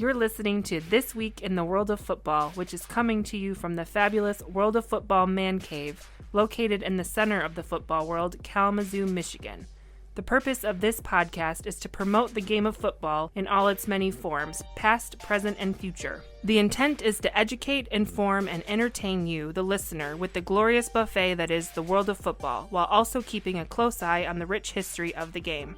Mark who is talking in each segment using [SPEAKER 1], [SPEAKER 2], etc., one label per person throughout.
[SPEAKER 1] You're listening to This Week in the World of Football, which is coming to you from the fabulous World of Football Man Cave, located in the center of the football world, Kalamazoo, Michigan. The purpose of this podcast is to promote the game of football in all its many forms, past, present, and future. The intent is to educate, inform, and entertain you, the listener, with the glorious buffet that is the world of football, while also keeping a close eye on the rich history of the game.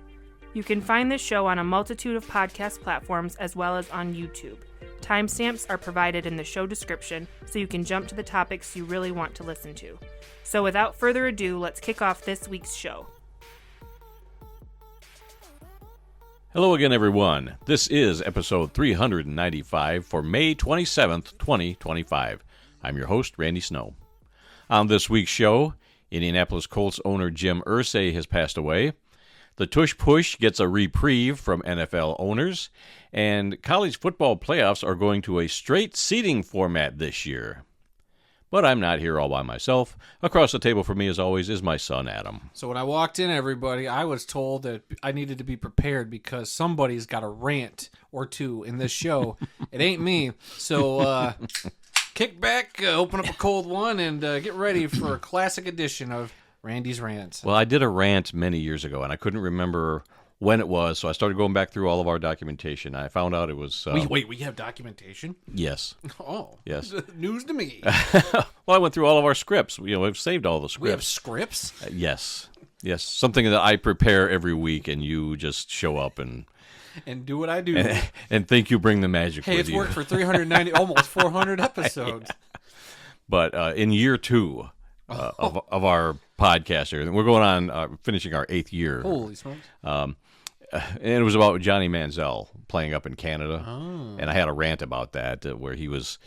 [SPEAKER 1] You can find this show on a multitude of podcast platforms as well as on YouTube. Timestamps are provided in the show description, so you can jump to the topics you really want to listen to. So without further ado, let's kick off this week's show.
[SPEAKER 2] Hello again, everyone. This is episode 395 for May 27th, 2025. I'm your host, Randy Snow. On this week's show, Indianapolis Colts owner Jim Irsay has passed away. The Tush Push gets a reprieve from NFL owners. And college football playoffs are going to a straight seeding format this year. But I'm not here all by myself. Across the table from me, as always, is my son, Adam.
[SPEAKER 3] So when I walked in, everybody, I was told that I needed to be prepared because somebody's got a rant or two in this show. It ain't me. So kick back, open up a cold one, and get ready for a classic edition of Randy's Rants.
[SPEAKER 2] Well, I did a rant many years ago, and I couldn't remember when it was, so I started going back through all of our documentation. I found out it was...
[SPEAKER 3] Wait, we have documentation?
[SPEAKER 2] Yes.
[SPEAKER 3] Oh.
[SPEAKER 2] Yes.
[SPEAKER 3] News to me.
[SPEAKER 2] Well, I went through all of our scripts. We've saved all the scripts.
[SPEAKER 3] We have scripts?
[SPEAKER 2] Yes. Yes. Something that I prepare every week, and you just show up and
[SPEAKER 3] do what I do.
[SPEAKER 2] And think you bring the magic with you.
[SPEAKER 3] Hey, it's worked for 390, almost 400 episodes.
[SPEAKER 2] Yeah. But in year two of our podcast here, we're going on, finishing our 8th year.
[SPEAKER 3] Holy smokes.
[SPEAKER 2] And it was about Johnny Manziel playing up in Canada, and I had a rant about that where he was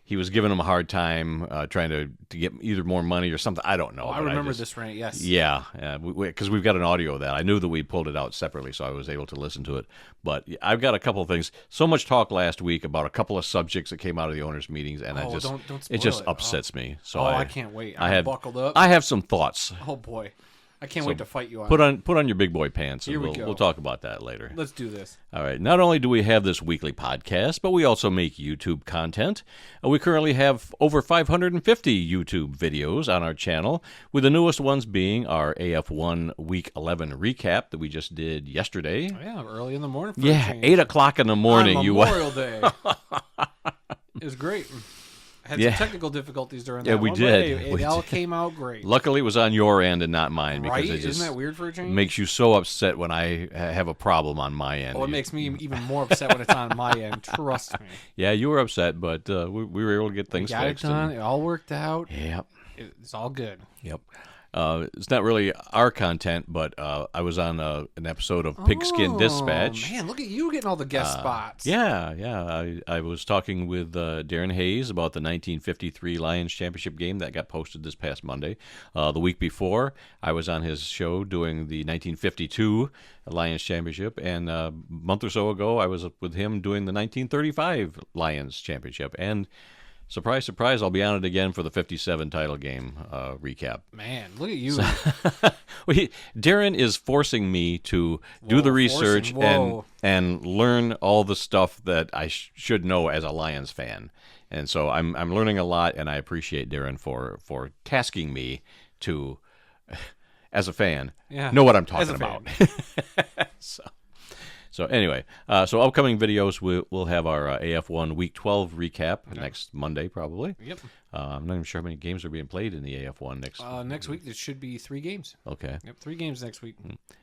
[SPEAKER 2] giving him a hard time, trying to get either more money or something. I don't know.
[SPEAKER 3] I remember this rant. Yes.
[SPEAKER 2] Yeah, because we've got an audio of that. I knew that we pulled it out separately, so I was able to listen to it. But I've got a couple of things. So much talk last week about a couple of subjects that came out of the owners' meetings, and it just upsets me. So
[SPEAKER 3] I can't wait. I'm buckled up.
[SPEAKER 2] I have some thoughts.
[SPEAKER 3] Oh boy. I can't wait to fight you on
[SPEAKER 2] Put on your big boy pants, and
[SPEAKER 3] Here we go.
[SPEAKER 2] We'll talk about that later.
[SPEAKER 3] Let's do this.
[SPEAKER 2] All right. Not only do we have this weekly podcast, but we also make YouTube content. We currently have over 550 YouTube videos on our channel, with the newest ones being our AF1 Week 11 recap that we just did yesterday.
[SPEAKER 3] Oh, yeah, early in the morning.
[SPEAKER 2] 8 o'clock in the morning.
[SPEAKER 3] On Memorial Day. It was great. Had some technical difficulties during that.
[SPEAKER 2] Yeah, we did.
[SPEAKER 3] It all came out great.
[SPEAKER 2] Luckily, it was on your end and not mine. Because
[SPEAKER 3] right?
[SPEAKER 2] It just
[SPEAKER 3] Isn't that weird for a change?
[SPEAKER 2] Makes you so upset when I have a problem on my end.
[SPEAKER 3] Oh, it makes me even more upset when it's on my end. Trust me.
[SPEAKER 2] Yeah, you were upset, but we were able to get things fixed.
[SPEAKER 3] Got it done. It all worked out.
[SPEAKER 2] Yep.
[SPEAKER 3] It's all good.
[SPEAKER 2] Yep. It's not really our content, but I was on an episode of Pigskin Dispatch.
[SPEAKER 3] Man, look at you getting all the guest spots.
[SPEAKER 2] Yeah. I was talking with Darren Hayes about the 1953 Lions Championship game that got posted this past Monday. The week before, I was on his show doing the 1952 Lions Championship, and a month or so ago, I was with him doing the 1935 Lions Championship. And surprise, surprise, I'll be on it again for the 57 title game recap.
[SPEAKER 3] Man, look at you.
[SPEAKER 2] Darren is forcing me to do the research and learn all the stuff that I should know as a Lions fan. And so I'm learning a lot, and I appreciate Darren for tasking me to, as a fan, know what I'm talking about. So anyway, so upcoming videos, we'll have our AF1 Week 12 recap next Monday, probably.
[SPEAKER 3] Yep.
[SPEAKER 2] I'm not even sure how many games are being played in the AF1
[SPEAKER 3] next week. There should be 3 games.
[SPEAKER 2] Okay.
[SPEAKER 3] Yep, 3 games next week.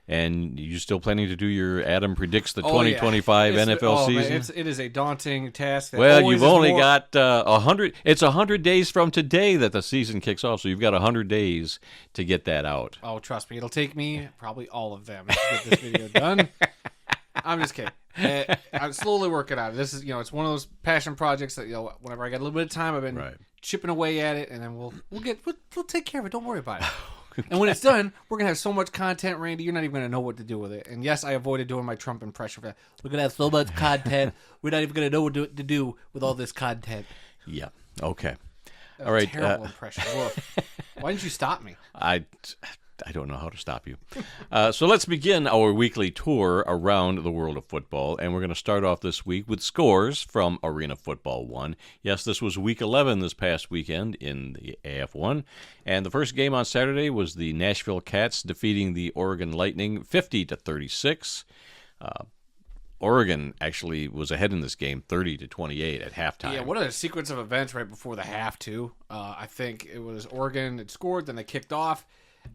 [SPEAKER 2] And you still planning to do your Adam predicts the 2025 NFL season?
[SPEAKER 3] Man, it is a daunting task.
[SPEAKER 2] Well, you've only got 100. It's 100 days from today that the season kicks off, so you've got 100 days to get that out.
[SPEAKER 3] Oh, trust me, it'll take me probably all of them to get this video done. I'm just kidding. I'm slowly working on it. This is, it's one of those passion projects that, whenever I got a little bit of time, I've been chipping away at it, and then we'll take care of it. Don't worry about it. And when it's done, we're gonna have so much content, Randy. You're not even gonna know what to do with it. And yes, I avoided doing my Trump impression. We're gonna have so much content. We're not even gonna know what to do with all this content.
[SPEAKER 2] Yeah. Okay.
[SPEAKER 3] All right. Terrible impression. Why didn't you stop me?
[SPEAKER 2] I I don't know how to stop you. So let's begin our weekly tour around the world of football, and we're going to start off this week with scores from Arena Football 1. Yes, this was Week 11 this past weekend in the AF1, and the first game on Saturday was the Nashville Cats defeating the Oregon Lightning 50-36. Oregon actually was ahead in this game 30-28 at halftime.
[SPEAKER 3] Yeah, what a sequence of events right before the half, too. I think it was Oregon that scored, then they kicked off,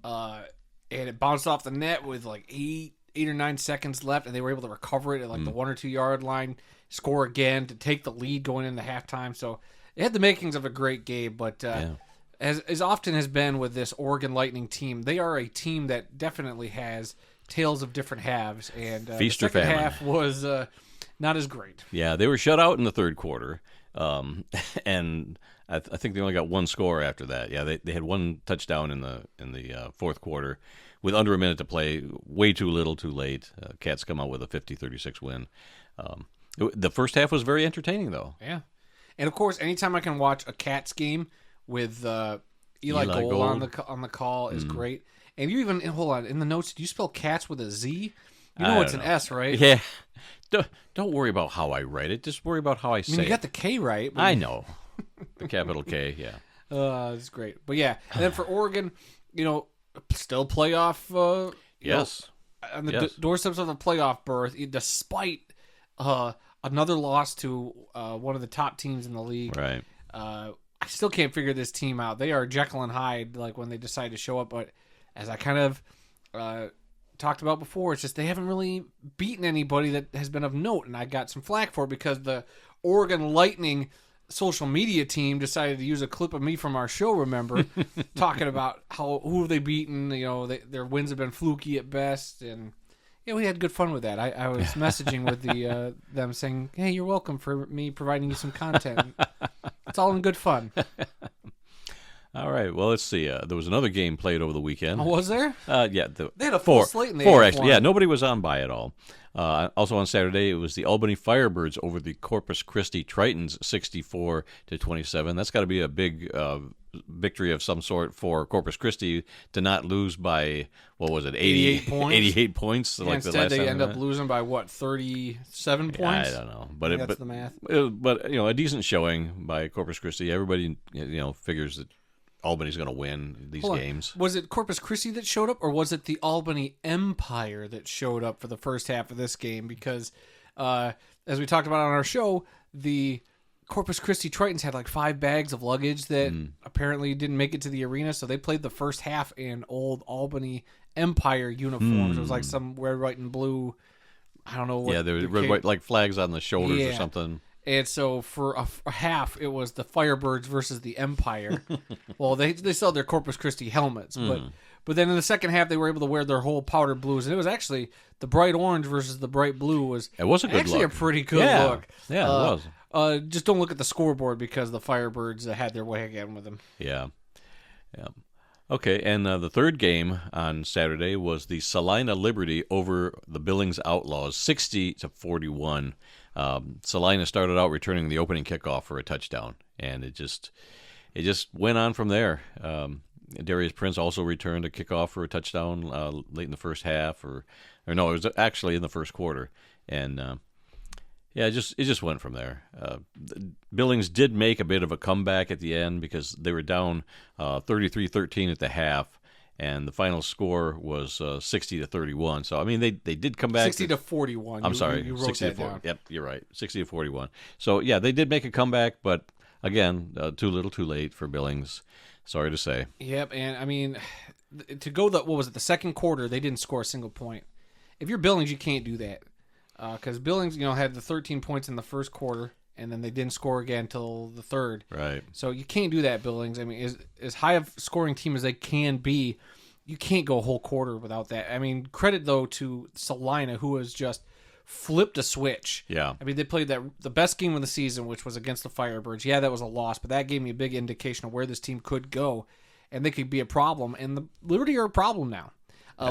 [SPEAKER 3] and it bounced off the net with like 8 or 9 seconds left, and they were able to recover it at like the 1 or 2 yard line, score again to take the lead going into halftime. So it had the makings of a great game, but as often has been with this Oregon Lightning team, they are a team that definitely has tales of different halves, and
[SPEAKER 2] Feast
[SPEAKER 3] the
[SPEAKER 2] or
[SPEAKER 3] second
[SPEAKER 2] famine.
[SPEAKER 3] half was not as great.
[SPEAKER 2] Yeah, they were shut out in the third quarter, and I think they only got one score after that. Yeah, they had one touchdown in the fourth quarter with under a minute to play. Way too little, too late. Cats come out with a 50-36 win. The first half was very entertaining, though.
[SPEAKER 3] Yeah, and of course, anytime I can watch a Cats game with Eli Gold on the call is great. And you even hold on in the notes. Do you spell cats with a Z? You know it's an S, right?
[SPEAKER 2] Yeah. Don't worry about how I write it. Just worry about how I say it.
[SPEAKER 3] I mean, you got the K right.
[SPEAKER 2] I know. The capital K, yeah.
[SPEAKER 3] It's great. But yeah, and then for Oregon, still playoff.
[SPEAKER 2] Yes.
[SPEAKER 3] On the doorsteps of the playoff berth, despite another loss to one of the top teams in the league.
[SPEAKER 2] Right.
[SPEAKER 3] I still can't figure this team out. They are Jekyll and Hyde, like when they decide to show up. But as I kind of talked about before, it's just they haven't really beaten anybody that has been of note, and I got some flack for it because the Oregon Lightning social media team decided to use a clip of me from our show, remember, talking about who have they beaten, their wins have been fluky at best, and we had good fun with that. I was messaging with them saying, hey, you're welcome for me providing you some content. It's all in good fun.
[SPEAKER 2] All right. Well, let's see. There was another game played over the weekend.
[SPEAKER 3] Oh, was there?
[SPEAKER 2] Yeah.
[SPEAKER 3] They had a full slate in the
[SPEAKER 2] four,
[SPEAKER 3] AF1.
[SPEAKER 2] actually. Yeah, nobody was on by at all. Also on Saturday, it was the Albany Firebirds over the Corpus Christi Tritons, 64-27. That's got to be a big victory of some sort for Corpus Christi to not lose by, what was it,
[SPEAKER 3] 88 points?
[SPEAKER 2] 88 points.
[SPEAKER 3] Yeah, instead, they end up losing by, 37 points?
[SPEAKER 2] I don't know. But
[SPEAKER 3] that's the math.
[SPEAKER 2] But, a decent showing by Corpus Christi. Everybody, figures that Albany's going to win these games.
[SPEAKER 3] Was it Corpus Christi that showed up, or was it the Albany Empire that showed up for the first half of this game? Because, as we talked about on our show, the Corpus Christi Tritons had like 5 bags of luggage that apparently didn't make it to the arena, so they played the first half in old Albany Empire uniforms. It was like some red, white, and blue. I don't know what.
[SPEAKER 2] Yeah, there were red, white, like flags on the shoulders or something.
[SPEAKER 3] And so for a half, it was the Firebirds versus the Empire. Well, they sell their Corpus Christi helmets, but then in the second half, they were able to wear their whole powder blues, and it was actually the bright orange versus the bright blue
[SPEAKER 2] it was a good
[SPEAKER 3] actually
[SPEAKER 2] look.
[SPEAKER 3] A pretty good look.
[SPEAKER 2] Yeah, it was.
[SPEAKER 3] Just don't look at the scoreboard because the Firebirds had their way again with them.
[SPEAKER 2] Yeah. Okay, and the third game on Saturday was the Salina Liberty over the Billings Outlaws, 60-41. Salina started out returning the opening kickoff for a touchdown, and it just went on from there. Darius Prince also returned a kickoff for a touchdown late in the first half, or no, it was actually in the first quarter, and it just went from there. Billings did make a bit of a comeback at the end because they were down 33-13 at the half, and the final score was 60-31. So I mean, they did come back
[SPEAKER 3] 60-41.
[SPEAKER 2] I'm sorry,
[SPEAKER 3] you wrote
[SPEAKER 2] 60
[SPEAKER 3] that down.
[SPEAKER 2] Yep, you're right, 60-41. So yeah, they did make a comeback, but again, too little, too late for Billings. Sorry to say.
[SPEAKER 3] Yep, and I mean, to go the second quarter, they didn't score a single point. If you're Billings, you can't do that because Billings, had the 13 points in the first quarter, and then they didn't score again until the third.
[SPEAKER 2] Right.
[SPEAKER 3] So you can't do that, Billings. I mean, as high of a scoring team as they can be, you can't go a whole quarter without that. I mean, credit, though, to Salina, who has just flipped a switch.
[SPEAKER 2] Yeah.
[SPEAKER 3] I mean, they played the best game of the season, which was against the Firebirds. Yeah, that was a loss, but that gave me a big indication of where this team could go, and they could be a problem. And the Liberty are a problem now.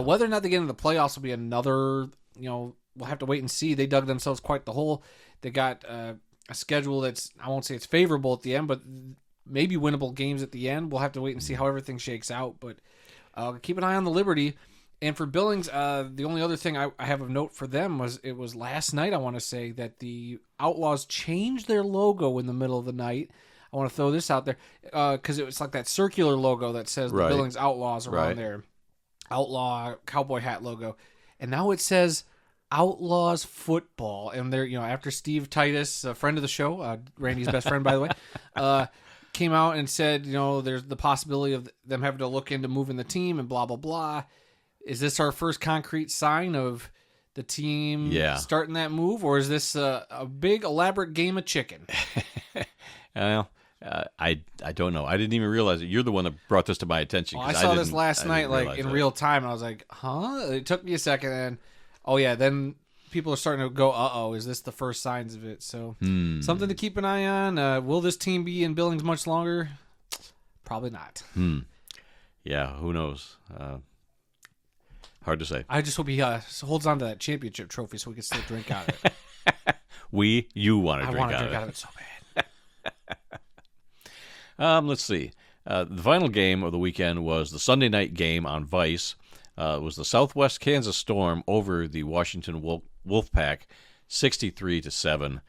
[SPEAKER 3] Whether or not they get into the playoffs will be another, we'll have to wait and see. They dug themselves quite the hole. They got a schedule that's, I won't say it's favorable at the end, but maybe winnable games at the end. We'll have to wait and see how everything shakes out. But keep an eye on the Liberty. And for Billings, the only other thing I have of note for them was it was last night, I want to say, that the Outlaws changed their logo in the middle of the night. I want to throw this out there because it was like that circular logo that says the Billings Outlaws around there. Outlaw cowboy hat logo. And now it says Outlaws Football. And they're, after Steve Titus, a friend of the show, Randy's best friend, by the way, came out and said, there's the possibility of them having to look into moving the team and blah, blah, blah. Is this our first concrete sign of the team starting that move, or is this a big elaborate game of chicken?
[SPEAKER 2] Well, I don't know. I didn't even realize it. You're the one that brought this to my attention.
[SPEAKER 3] I saw this last night, like in real time, and I was like, "Huh?" It took me a second, and then people are starting to go, "Uh-oh, is this the first signs of it?" So something to keep an eye on. Will this team be in Billings much longer? Probably not.
[SPEAKER 2] Yeah, who knows? Hard to say.
[SPEAKER 3] I just hope he holds on to that championship trophy so we can still drink out of it.
[SPEAKER 2] You want to drink out of it. I want to drink out of it so bad. Let's see. The final game of the weekend was the Sunday night game on Vice. It was the Southwest Kansas Storm over the Washington Wolfpack, 63-7.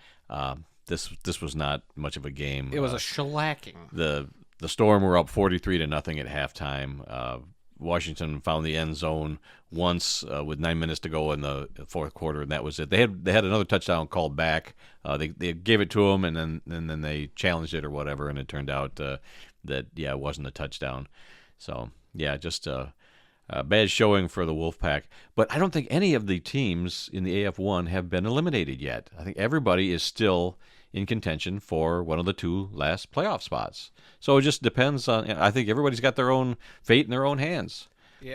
[SPEAKER 2] This was not much of a game.
[SPEAKER 3] It was a shellacking.
[SPEAKER 2] The Storm were up 43-0 at halftime. Washington found the end zone once with 9 minutes to go in the fourth quarter, and that was it. They had another touchdown called back. They gave it to them, and then they challenged it or whatever, and it turned out that it wasn't a touchdown. So just a bad showing for the Wolfpack. But I don't think any of the teams in the AF1 have been eliminated yet. I think everybody is still in contention for one of the two last playoff spots. So it just depends on. I think everybody's got their own fate in their own hands,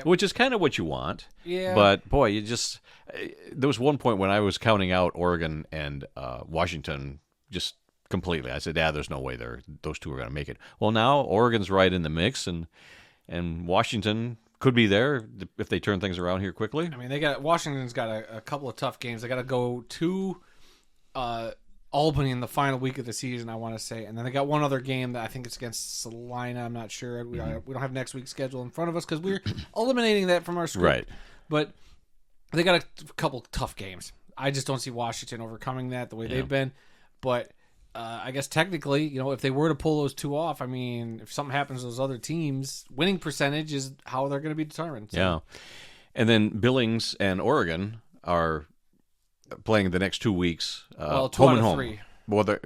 [SPEAKER 2] which is kind of what you want. Yeah. But boy, there was one point when I was counting out Oregon and Washington just completely. I said, there's no way those two are going to make it. Well, now Oregon's right in the mix, and Washington could be there if they turn things around here quickly.
[SPEAKER 3] I mean, Washington's got a couple of tough games. They got to go to Albany in the final week of the season, I want to say. And then they got one other game that I think it's against Salina. I'm not sure. We don't have next week's schedule in front of us because we're eliminating that from our script.
[SPEAKER 2] Right.
[SPEAKER 3] But they got a couple tough games. I just don't see Washington overcoming that the way they've been. But I guess technically, if they were to pull those two off, I mean, if something happens to those other teams, winning percentage is how they're going to be determined. So.
[SPEAKER 2] Yeah. And then Billings and Oregon are playing the next 2 weeks.
[SPEAKER 3] Home
[SPEAKER 2] and home.
[SPEAKER 3] 3.
[SPEAKER 2] Well,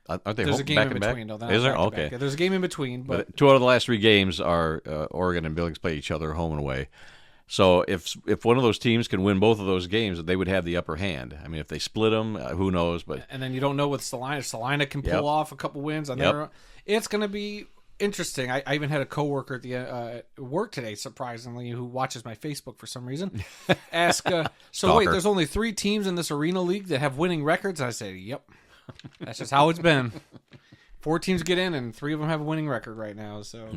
[SPEAKER 2] aren't they
[SPEAKER 3] There's a game
[SPEAKER 2] back
[SPEAKER 3] in between. No,
[SPEAKER 2] is there? Okay.
[SPEAKER 3] Yeah, there's a game in between. But
[SPEAKER 2] 2 out of the last 3 games are Oregon and Billings play each other home and away. So if one of those teams can win both of those games, they would have the upper hand. I mean, if they split them, who knows? But
[SPEAKER 3] and then you don't know with Salina. If Salina can pull off a couple wins on their own, it's going to be interesting. I even had a coworker at work today, surprisingly, who watches my Facebook for some reason, ask, so wait, there's only 3 teams in this arena league that have winning records? I say, yep. That's just how it's been. 4 teams get in, and 3 of them have a winning record right now. So,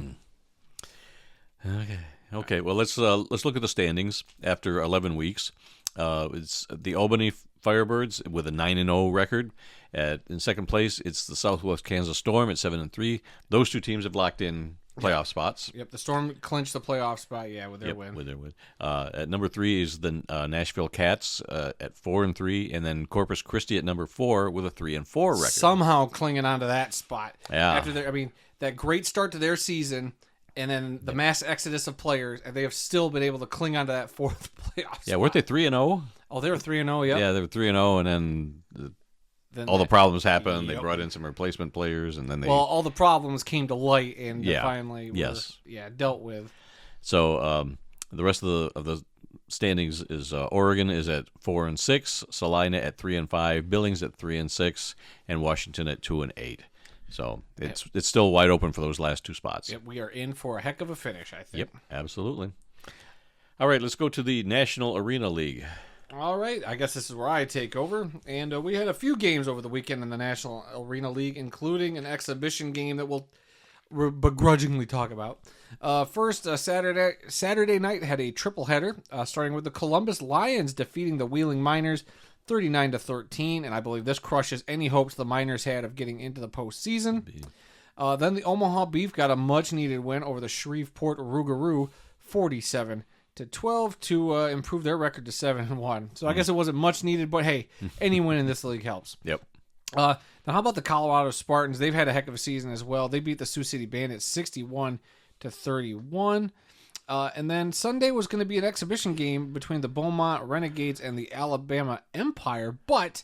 [SPEAKER 2] okay. Well, let's look at the standings after 11 weeks. It's the Albany Firebirds with a 9-0 record. In second place, it's the Southwest Kansas Storm at 7-3. Those 2 teams have locked in playoff spots.
[SPEAKER 3] Yep, the Storm clinched the playoff spot. With their win.
[SPEAKER 2] With their win. At number 3 is the Nashville Cats at 4-3, and then Corpus Christi at number 4 with a 3-4 record.
[SPEAKER 3] Somehow clinging onto that spot.
[SPEAKER 2] Yeah.
[SPEAKER 3] After that great start to their season. And then the mass exodus of players, and they have still been able to cling onto that 4th playoff spot.
[SPEAKER 2] Yeah, weren't they 3-0?
[SPEAKER 3] Oh, they were 3-0, yeah.
[SPEAKER 2] Yeah, they were 3-0, and then all the problems happened. Yep. They brought in some replacement players, and then
[SPEAKER 3] all the problems came to light and finally were dealt with.
[SPEAKER 2] So the rest of the standings is Oregon is at 4-6, Salina at 3-5, Billings at 3-6, and Washington at 2-8. So it's still wide open for those last 2 spots.
[SPEAKER 3] Yep, we are in for a heck of a finish, I think.
[SPEAKER 2] Yep, absolutely. All right, let's go to the National Arena League.
[SPEAKER 3] All right, I guess this is where I take over. And we had a few games over the weekend in the National Arena League, including an exhibition game that we'll begrudgingly talk about. First, Saturday night had a triple header, starting with the Columbus Lions defeating the Wheeling Miners 39-13, and I believe this crushes any hopes the Miners had of getting into the postseason. Then the Omaha Beef got a much-needed win over the Shreveport Rougarou, 47-12 to improve their record to 7-1. So I guess it wasn't much needed, but hey, any win in this league helps.
[SPEAKER 2] Yep.
[SPEAKER 3] Now, how about the Colorado Spartans? They've had a heck of a season as well. They beat the Sioux City Bandits 61-31. And then Sunday was going to be an exhibition game between the Beaumont Renegades and the Alabama Empire, but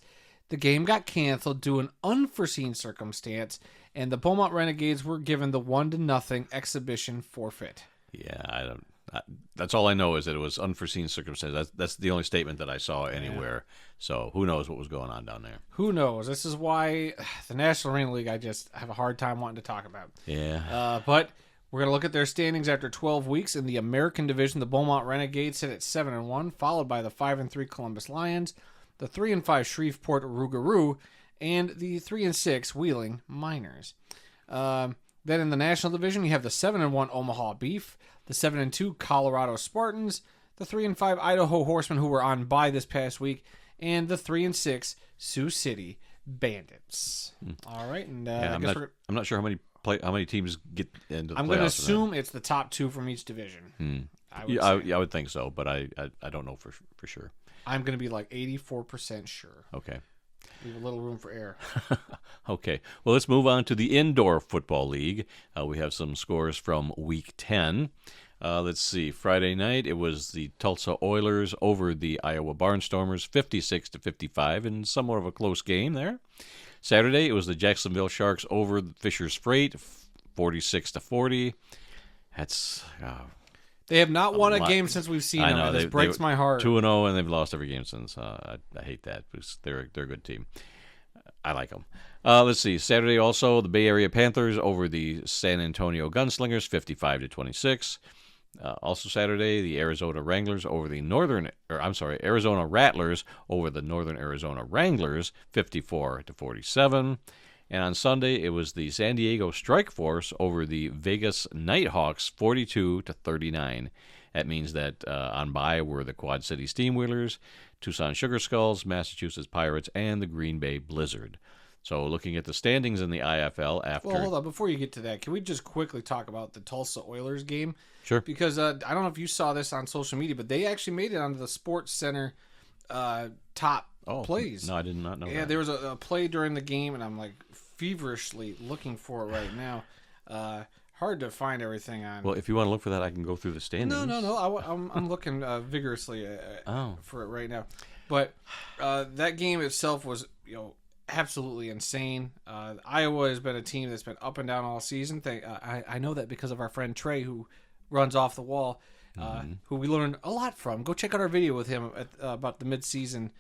[SPEAKER 3] the game got canceled due to an unforeseen circumstance, and the Beaumont Renegades were given the 1-0 exhibition forfeit.
[SPEAKER 2] Yeah, that's all I know is that it was unforeseen circumstances. That's the only statement that I saw anywhere. Yeah. So who knows what was going on down there?
[SPEAKER 3] Who knows? This is why the National Arena League I just have a hard time wanting to talk about.
[SPEAKER 2] Yeah.
[SPEAKER 3] But we're going to look at their standings after 12 weeks. In the American Division, the Beaumont Renegades sit at 7-1, followed by the 5-3 Columbus Lions, the 3-5 Shreveport Rougarou, and the 3-6 Wheeling Miners. Then in the National Division, you have the 7-1 Omaha Beef, the 7-2 Colorado Spartans, the 3-5 Idaho Horsemen, who were on bye this past week, and the 3-6 Sioux City Bandits. All right, and
[SPEAKER 2] I'm not sure how many teams get into the playoffs.
[SPEAKER 3] I'm going to assume it's the top two from each division.
[SPEAKER 2] I would think so, but I don't know for sure.
[SPEAKER 3] I'm going to be like 84% sure.
[SPEAKER 2] Okay.
[SPEAKER 3] Leave a little room for error.
[SPEAKER 2] Okay. Well, let's move on to the Indoor Football League. We have some scores from Week 10. Let's see. Friday night, it was the Tulsa Oilers over the Iowa Barnstormers, 56-55, in somewhat of a close game there. Saturday, it was the Jacksonville Sharks over the Fishers Freight, 46-40. That's
[SPEAKER 3] they have not won a game since we've seen them. And this breaks my heart.
[SPEAKER 2] 2-0, and they've lost every game since. I hate that because they're a good team. I like them. Let's see. Saturday also, the Bay Area Panthers over the San Antonio Gunslingers, 55-26. Also Saturday, the Arizona Rattlers over the Northern Arizona Wranglers, 54-47. And on Sunday, it was the San Diego Strike Force over the Vegas Nighthawks, 42-39. That means that on bye were the Quad City Steamwheelers, Tucson Sugar Skulls, Massachusetts Pirates, and the Green Bay Blizzard. So looking at the standings in the IFL after...
[SPEAKER 3] Well, hold on. Before you get to that, can we just quickly talk about the Tulsa Oilers game?
[SPEAKER 2] Sure.
[SPEAKER 3] Because I don't know if you saw this on social media, but they actually made it onto the Sports Center top plays.
[SPEAKER 2] No, I did not know that.
[SPEAKER 3] Yeah, there was a play during the game, and I'm like feverishly looking for it right now. Hard to find everything on.
[SPEAKER 2] Well, if you want to look for that, I can go through the standings.
[SPEAKER 3] No. I'm looking vigorously for it right now. But that game itself was, absolutely insane. Iowa has been a team that's been up and down all season. I know that because of our friend Trey, who runs Off the Wall, who we learned a lot from. Go check out our video with him about the mid-season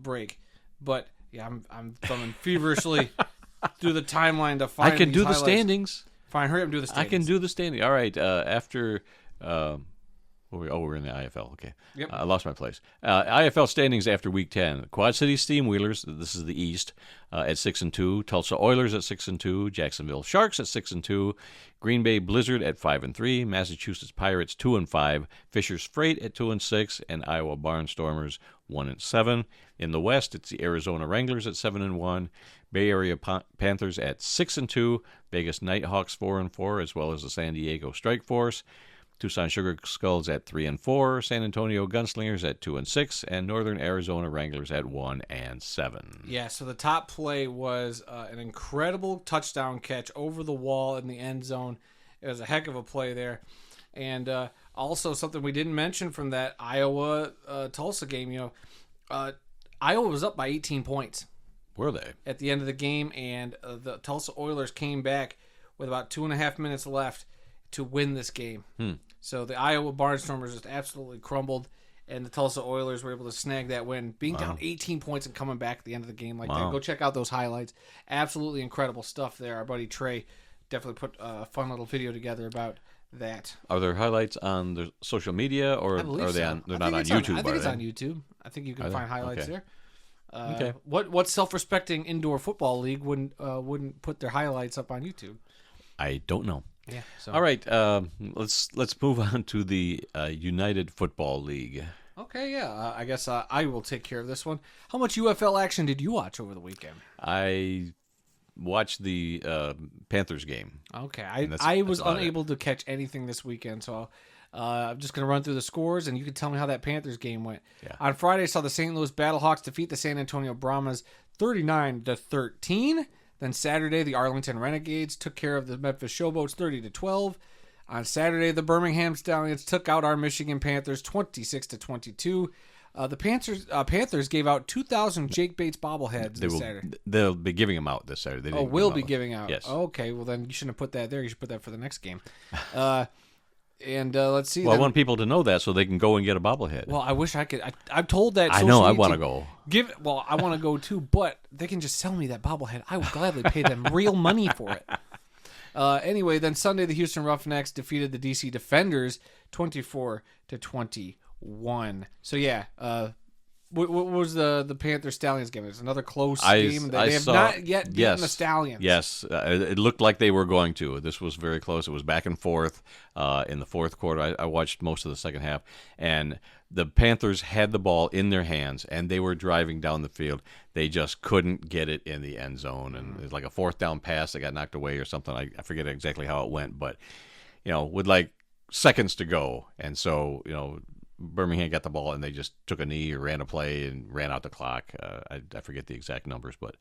[SPEAKER 3] break. But yeah, I'm thumbing feverishly through the timeline to find.
[SPEAKER 2] I can do
[SPEAKER 3] highlights.
[SPEAKER 2] The standings.
[SPEAKER 3] Fine, hurry up and do the standings.
[SPEAKER 2] I can do the standing. All right. After. We're in the IFL. Okay.
[SPEAKER 3] Yep.
[SPEAKER 2] I lost my place. IFL standings after Week 10. Quad City Steamwheelers, this is the East, at 6-2. Tulsa Oilers at 6-2. Jacksonville Sharks at 6-2. Green Bay Blizzard at 5-3. Massachusetts Pirates 2-5. Fishers Freight at 2-6. And Iowa Barnstormers 1-7. In the West, it's the Arizona Wranglers at 7-1. Bay Area Panthers at 6-2. Vegas Nighthawks 4-4, as well as the San Diego Strike Force. Tucson Sugar Skulls at 3-4, San Antonio Gunslingers at 2-6, and Northern Arizona Wranglers at 1-7.
[SPEAKER 3] Yeah, so the top play was an incredible touchdown catch over the wall in the end zone. It was a heck of a play there, and also something we didn't mention from that Iowa Tulsa game. Iowa was up by 18 points.
[SPEAKER 2] Were they
[SPEAKER 3] at the end of the game? And the Tulsa Oilers came back with about 2.5 minutes left to win this game. So the Iowa Barnstormers just absolutely crumbled, and the Tulsa Oilers were able to snag that win, being down 18 points and coming back at the end of the game like that. Go check out those highlights. Absolutely incredible stuff there. Our buddy Trey definitely put a fun little video together about that.
[SPEAKER 2] Are there highlights on the social media, or are they on? They're not on YouTube.
[SPEAKER 3] I think it's on YouTube. I think you can find highlights there. Okay. What self-respecting indoor football league wouldn't put their highlights up on YouTube?
[SPEAKER 2] I don't know.
[SPEAKER 3] Yeah. So.
[SPEAKER 2] All right. Let's move on to the United Football League.
[SPEAKER 3] Okay. Yeah. I guess I will take care of this one. How much UFL action did you watch over the weekend?
[SPEAKER 2] I watch the Panthers game.
[SPEAKER 3] Okay,
[SPEAKER 2] That's
[SPEAKER 3] I was
[SPEAKER 2] about
[SPEAKER 3] unable to catch anything this weekend, so I'm just going to run through the scores, and you can tell me how that Panthers game went.
[SPEAKER 2] Yeah.
[SPEAKER 3] On Friday, I saw the St. Louis Battlehawks defeat the San Antonio Brahmas 39-13. Then Saturday, the Arlington Renegades took care of the Memphis Showboats 30-12. On Saturday, the Birmingham Stallions took out our Michigan Panthers 26-22. The Panthers gave out 2,000 Jake Bates bobbleheads this Saturday.
[SPEAKER 2] They'll be giving them out this Saturday.
[SPEAKER 3] Will be giving out.
[SPEAKER 2] Yes.
[SPEAKER 3] Okay, well then you shouldn't have put that there. You should put that for the next game. And let's see.
[SPEAKER 2] Well, I want people to know that so they can go and get a bobblehead.
[SPEAKER 3] Well, I wish I could. I've told that.
[SPEAKER 2] I know. I want to go.
[SPEAKER 3] Well, I want to go too, but they can just sell me that bobblehead. I would gladly pay them real money for it. Anyway, then Sunday, the Houston Roughnecks defeated the DC Defenders 24-21. So yeah, what was the Panther Stallions game? It's another close game. They have not yet beaten the Stallions.
[SPEAKER 2] Yes, it looked like they were going to. This was very close. It was back and forth in the fourth quarter. I watched most of the second half, and the Panthers had the ball in their hands, and they were driving down the field. They just couldn't get it in the end zone, and it was like a fourth down pass that got knocked away or something. I forget exactly how it went, but with like seconds to go, and so Birmingham got the ball and they just took a knee or ran a play and ran out the clock. I forget the exact numbers, but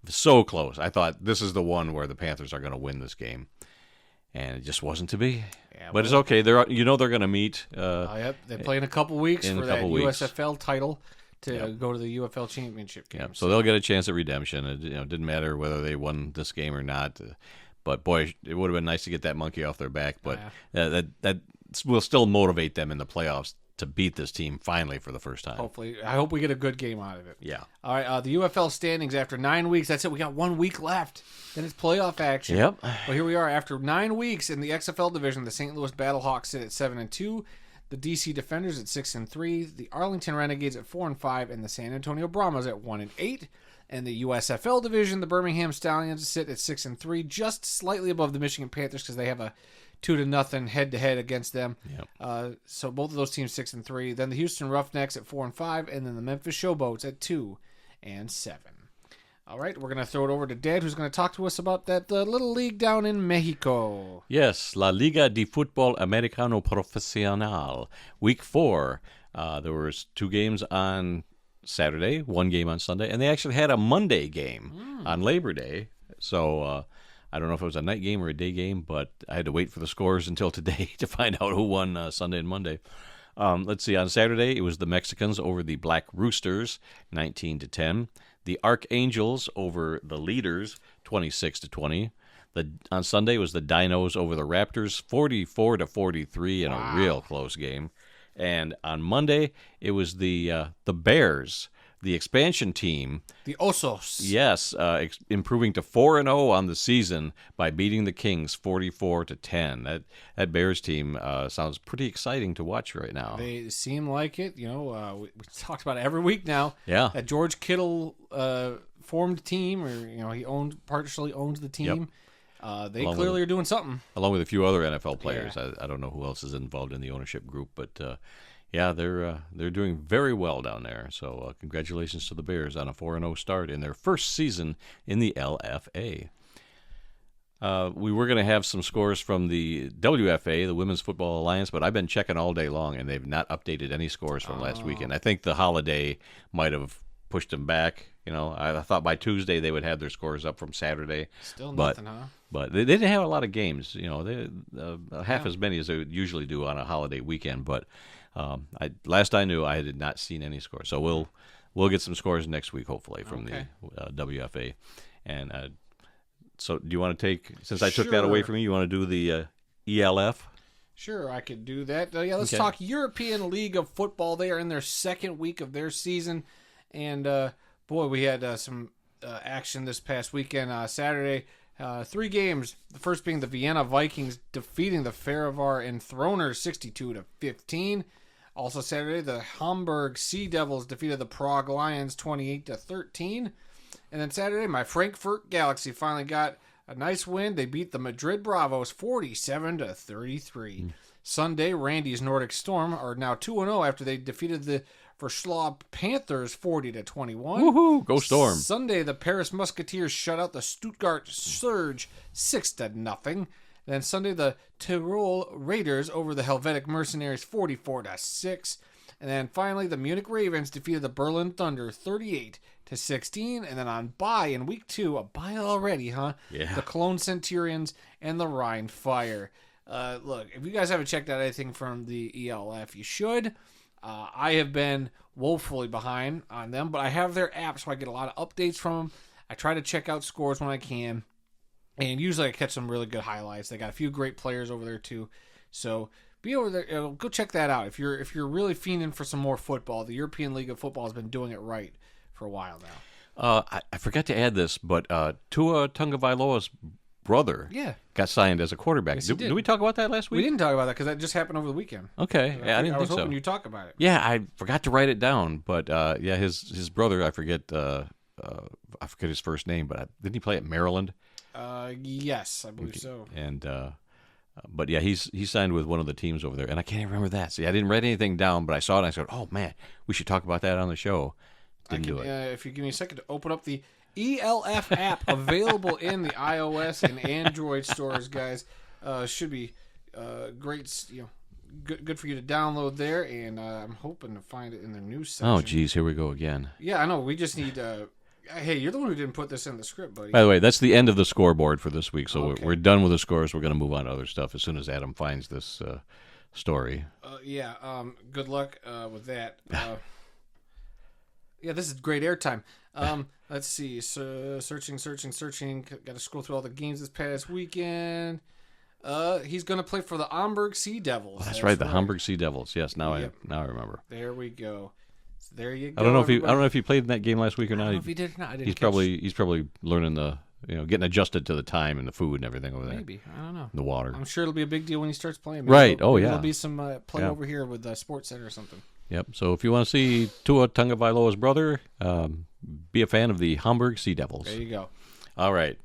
[SPEAKER 2] so close. I thought this is the one where the Panthers are going to win this game, and it just wasn't to be. Yeah, but it's okay. They're going to meet.
[SPEAKER 3] Yep, they play in a couple weeks for that USFL title to go to the UFL championship game.
[SPEAKER 2] Yeah, so they'll get a chance at redemption. It didn't matter whether they won this game or not. But boy, it would have been nice to get that monkey off their back. But that will still motivate them in the playoffs to beat this team finally for the first time.
[SPEAKER 3] Hopefully. I hope we get a good game out of it.
[SPEAKER 2] Yeah.
[SPEAKER 3] All right, the UFL standings after 9 weeks. That's it. We got 1 week left. Then it's playoff action.
[SPEAKER 2] Yep.
[SPEAKER 3] Well, here we are after 9 weeks in the XFL division. The St. Louis Battlehawks sit at 7-2. The DC Defenders at 6-3. The Arlington Renegades at 4-5. And the San Antonio Brahmas at 1-8. And the USFL division, the Birmingham Stallions sit at 6-3, just slightly above the Michigan Panthers because they have a 2-0 head-to-head against them.
[SPEAKER 2] Yep.
[SPEAKER 3] So both of those teams 6-3. Then the Houston Roughnecks at 4-5, and then the Memphis Showboats at 2-7. All right, we're going to throw it over to Dad, who's going to talk to us about that little league down in Mexico.
[SPEAKER 2] Yes, La Liga de Fútbol Americano Profesional. Week 4. There was 2 games on Saturday, 1 game on Sunday, and they actually had a Monday game on Labor Day. So I don't know if it was a night game or a day game, but I had to wait for the scores until today to find out who won Sunday and Monday. Let's see. On Saturday, it was the Mexicans over the Black Roosters, 19-10. The Archangels over the Leaders, 26-20. On Sunday, it was the Dinos over the Raptors, 44-43 in a real close game. And on Monday, it was the Bears, the expansion team.
[SPEAKER 3] The Osos.
[SPEAKER 2] Yes, improving to 4-0 on the season by beating the Kings 44-10. That Bears team sounds pretty exciting to watch right now.
[SPEAKER 3] They seem like it. We talked about it every week now.
[SPEAKER 2] Yeah.
[SPEAKER 3] That George Kittle formed team, or he partially owns the team.
[SPEAKER 2] Yep.
[SPEAKER 3] They clearly are doing something.
[SPEAKER 2] Along with a few other NFL players. Yeah. I don't know who else is involved in the ownership group, but they're doing very well down there. So congratulations to the Bears on a 4-0 start in their first season in the LFA. We were going to have some scores from the WFA, the Women's Football Alliance, but I've been checking all day long, and they've not updated any scores from last weekend. I think the holiday might have pushed them back. I thought by Tuesday they would have their scores up from Saturday.
[SPEAKER 3] Still nothing, huh?
[SPEAKER 2] But they didn't have a lot of games. They half as many as they would usually do on a holiday weekend. But last I knew, I had not seen any scores. So we'll get some scores next week, hopefully, from the WFA. And so do you want to take, since I took that away from you want to do the ELF?
[SPEAKER 3] Sure, I could do that. Let's talk European League of Football. They are in their second week of their season. And, boy, we had some action this past weekend. Saturday, 3 games. The first being the Vienna Vikings defeating the Farivar Enthroners 62-15. Also Saturday, the Hamburg Sea Devils defeated the Prague Lions 28-13. And then Saturday, my Frankfurt Galaxy finally got a nice win. They beat the Madrid Bravos 47-33. Sunday, Randy's Nordic Storm are now 2-0 after they defeated the Verschlaw Panthers 40-21.
[SPEAKER 2] Woohoo! Go Storm.
[SPEAKER 3] Sunday, the Paris Musketeers shut out the Stuttgart Surge 6-0. Then Sunday, the Tyrol Raiders over the Helvetic Mercenaries 44-6. And then finally, the Munich Ravens defeated the Berlin Thunder 38-16. And then on bye in week 2, a bye already, huh?
[SPEAKER 2] Yeah.
[SPEAKER 3] The Cologne Centurions and the Rhine Fire. Look, if you guys haven't checked out anything from the ELF, you should. I have been woefully behind on them, but I have their app, so I get a lot of updates from them. I try to check out scores when I can, and usually I catch some really good highlights. They got a few great players over there too, so be over there. Go check that out if you're really fiending for some more football. The European League of Football has been doing it right for a while now.
[SPEAKER 2] I forgot to add this, but Tua Tagovailoa's brother got signed as a quarterback.
[SPEAKER 3] Yes,
[SPEAKER 2] did we talk about that last week?
[SPEAKER 3] We didn't talk about that because that just happened over the weekend.
[SPEAKER 2] Okay, I didn't
[SPEAKER 3] I was
[SPEAKER 2] think so.
[SPEAKER 3] hoping you'd talk about it.
[SPEAKER 2] Yeah, I forgot to write it down, but his brother, I forget his first name, but didn't he play at Maryland?
[SPEAKER 3] Yes, I believe so.
[SPEAKER 2] And but yeah, he's signed with one of the teams over there, and I can't even remember that. See, I didn't write anything down, but I saw it and I said, "Oh man, we should talk about that on the show." Didn't do it.
[SPEAKER 3] If you give me a second to open up the ELF app available in the iOS and Android stores, guys, should be great. Good for you to download there, and I'm hoping to find it in the news section.
[SPEAKER 2] Oh, geez, here we go again.
[SPEAKER 3] Yeah, I know. We just need. Hey, you're the one who didn't put this in the script, buddy.
[SPEAKER 2] By the way, that's the end of the scoreboard for this week, so
[SPEAKER 3] Okay.
[SPEAKER 2] we're done with the scores. We're going to move on to other stuff as soon as Adam finds this story.
[SPEAKER 3] Good luck with that. Yeah, this is great airtime. Let's see. So, searching. Got to scroll through all the games this past weekend. He's going to play for the Hamburg Sea Devils.
[SPEAKER 2] Oh, that's right, the Hamburg Sea Devils. Yes, now I remember.
[SPEAKER 3] There we go. So there you go.
[SPEAKER 2] I don't know if he played in that game last week or not.
[SPEAKER 3] I don't know if he did or not. I didn't
[SPEAKER 2] He's probably learning getting adjusted to the time and the food and everything over there.
[SPEAKER 3] Maybe. I don't know.
[SPEAKER 2] The water.
[SPEAKER 3] I'm sure it'll be a big deal when he starts playing.
[SPEAKER 2] Right.
[SPEAKER 3] Maybe
[SPEAKER 2] Yeah.
[SPEAKER 3] There'll be some play over here with Sports Center or something.
[SPEAKER 2] Yep. So if you want to see Tua Tagovailoa's brother, be a fan of the Hamburg Sea Devils.
[SPEAKER 3] There you go.
[SPEAKER 2] All right.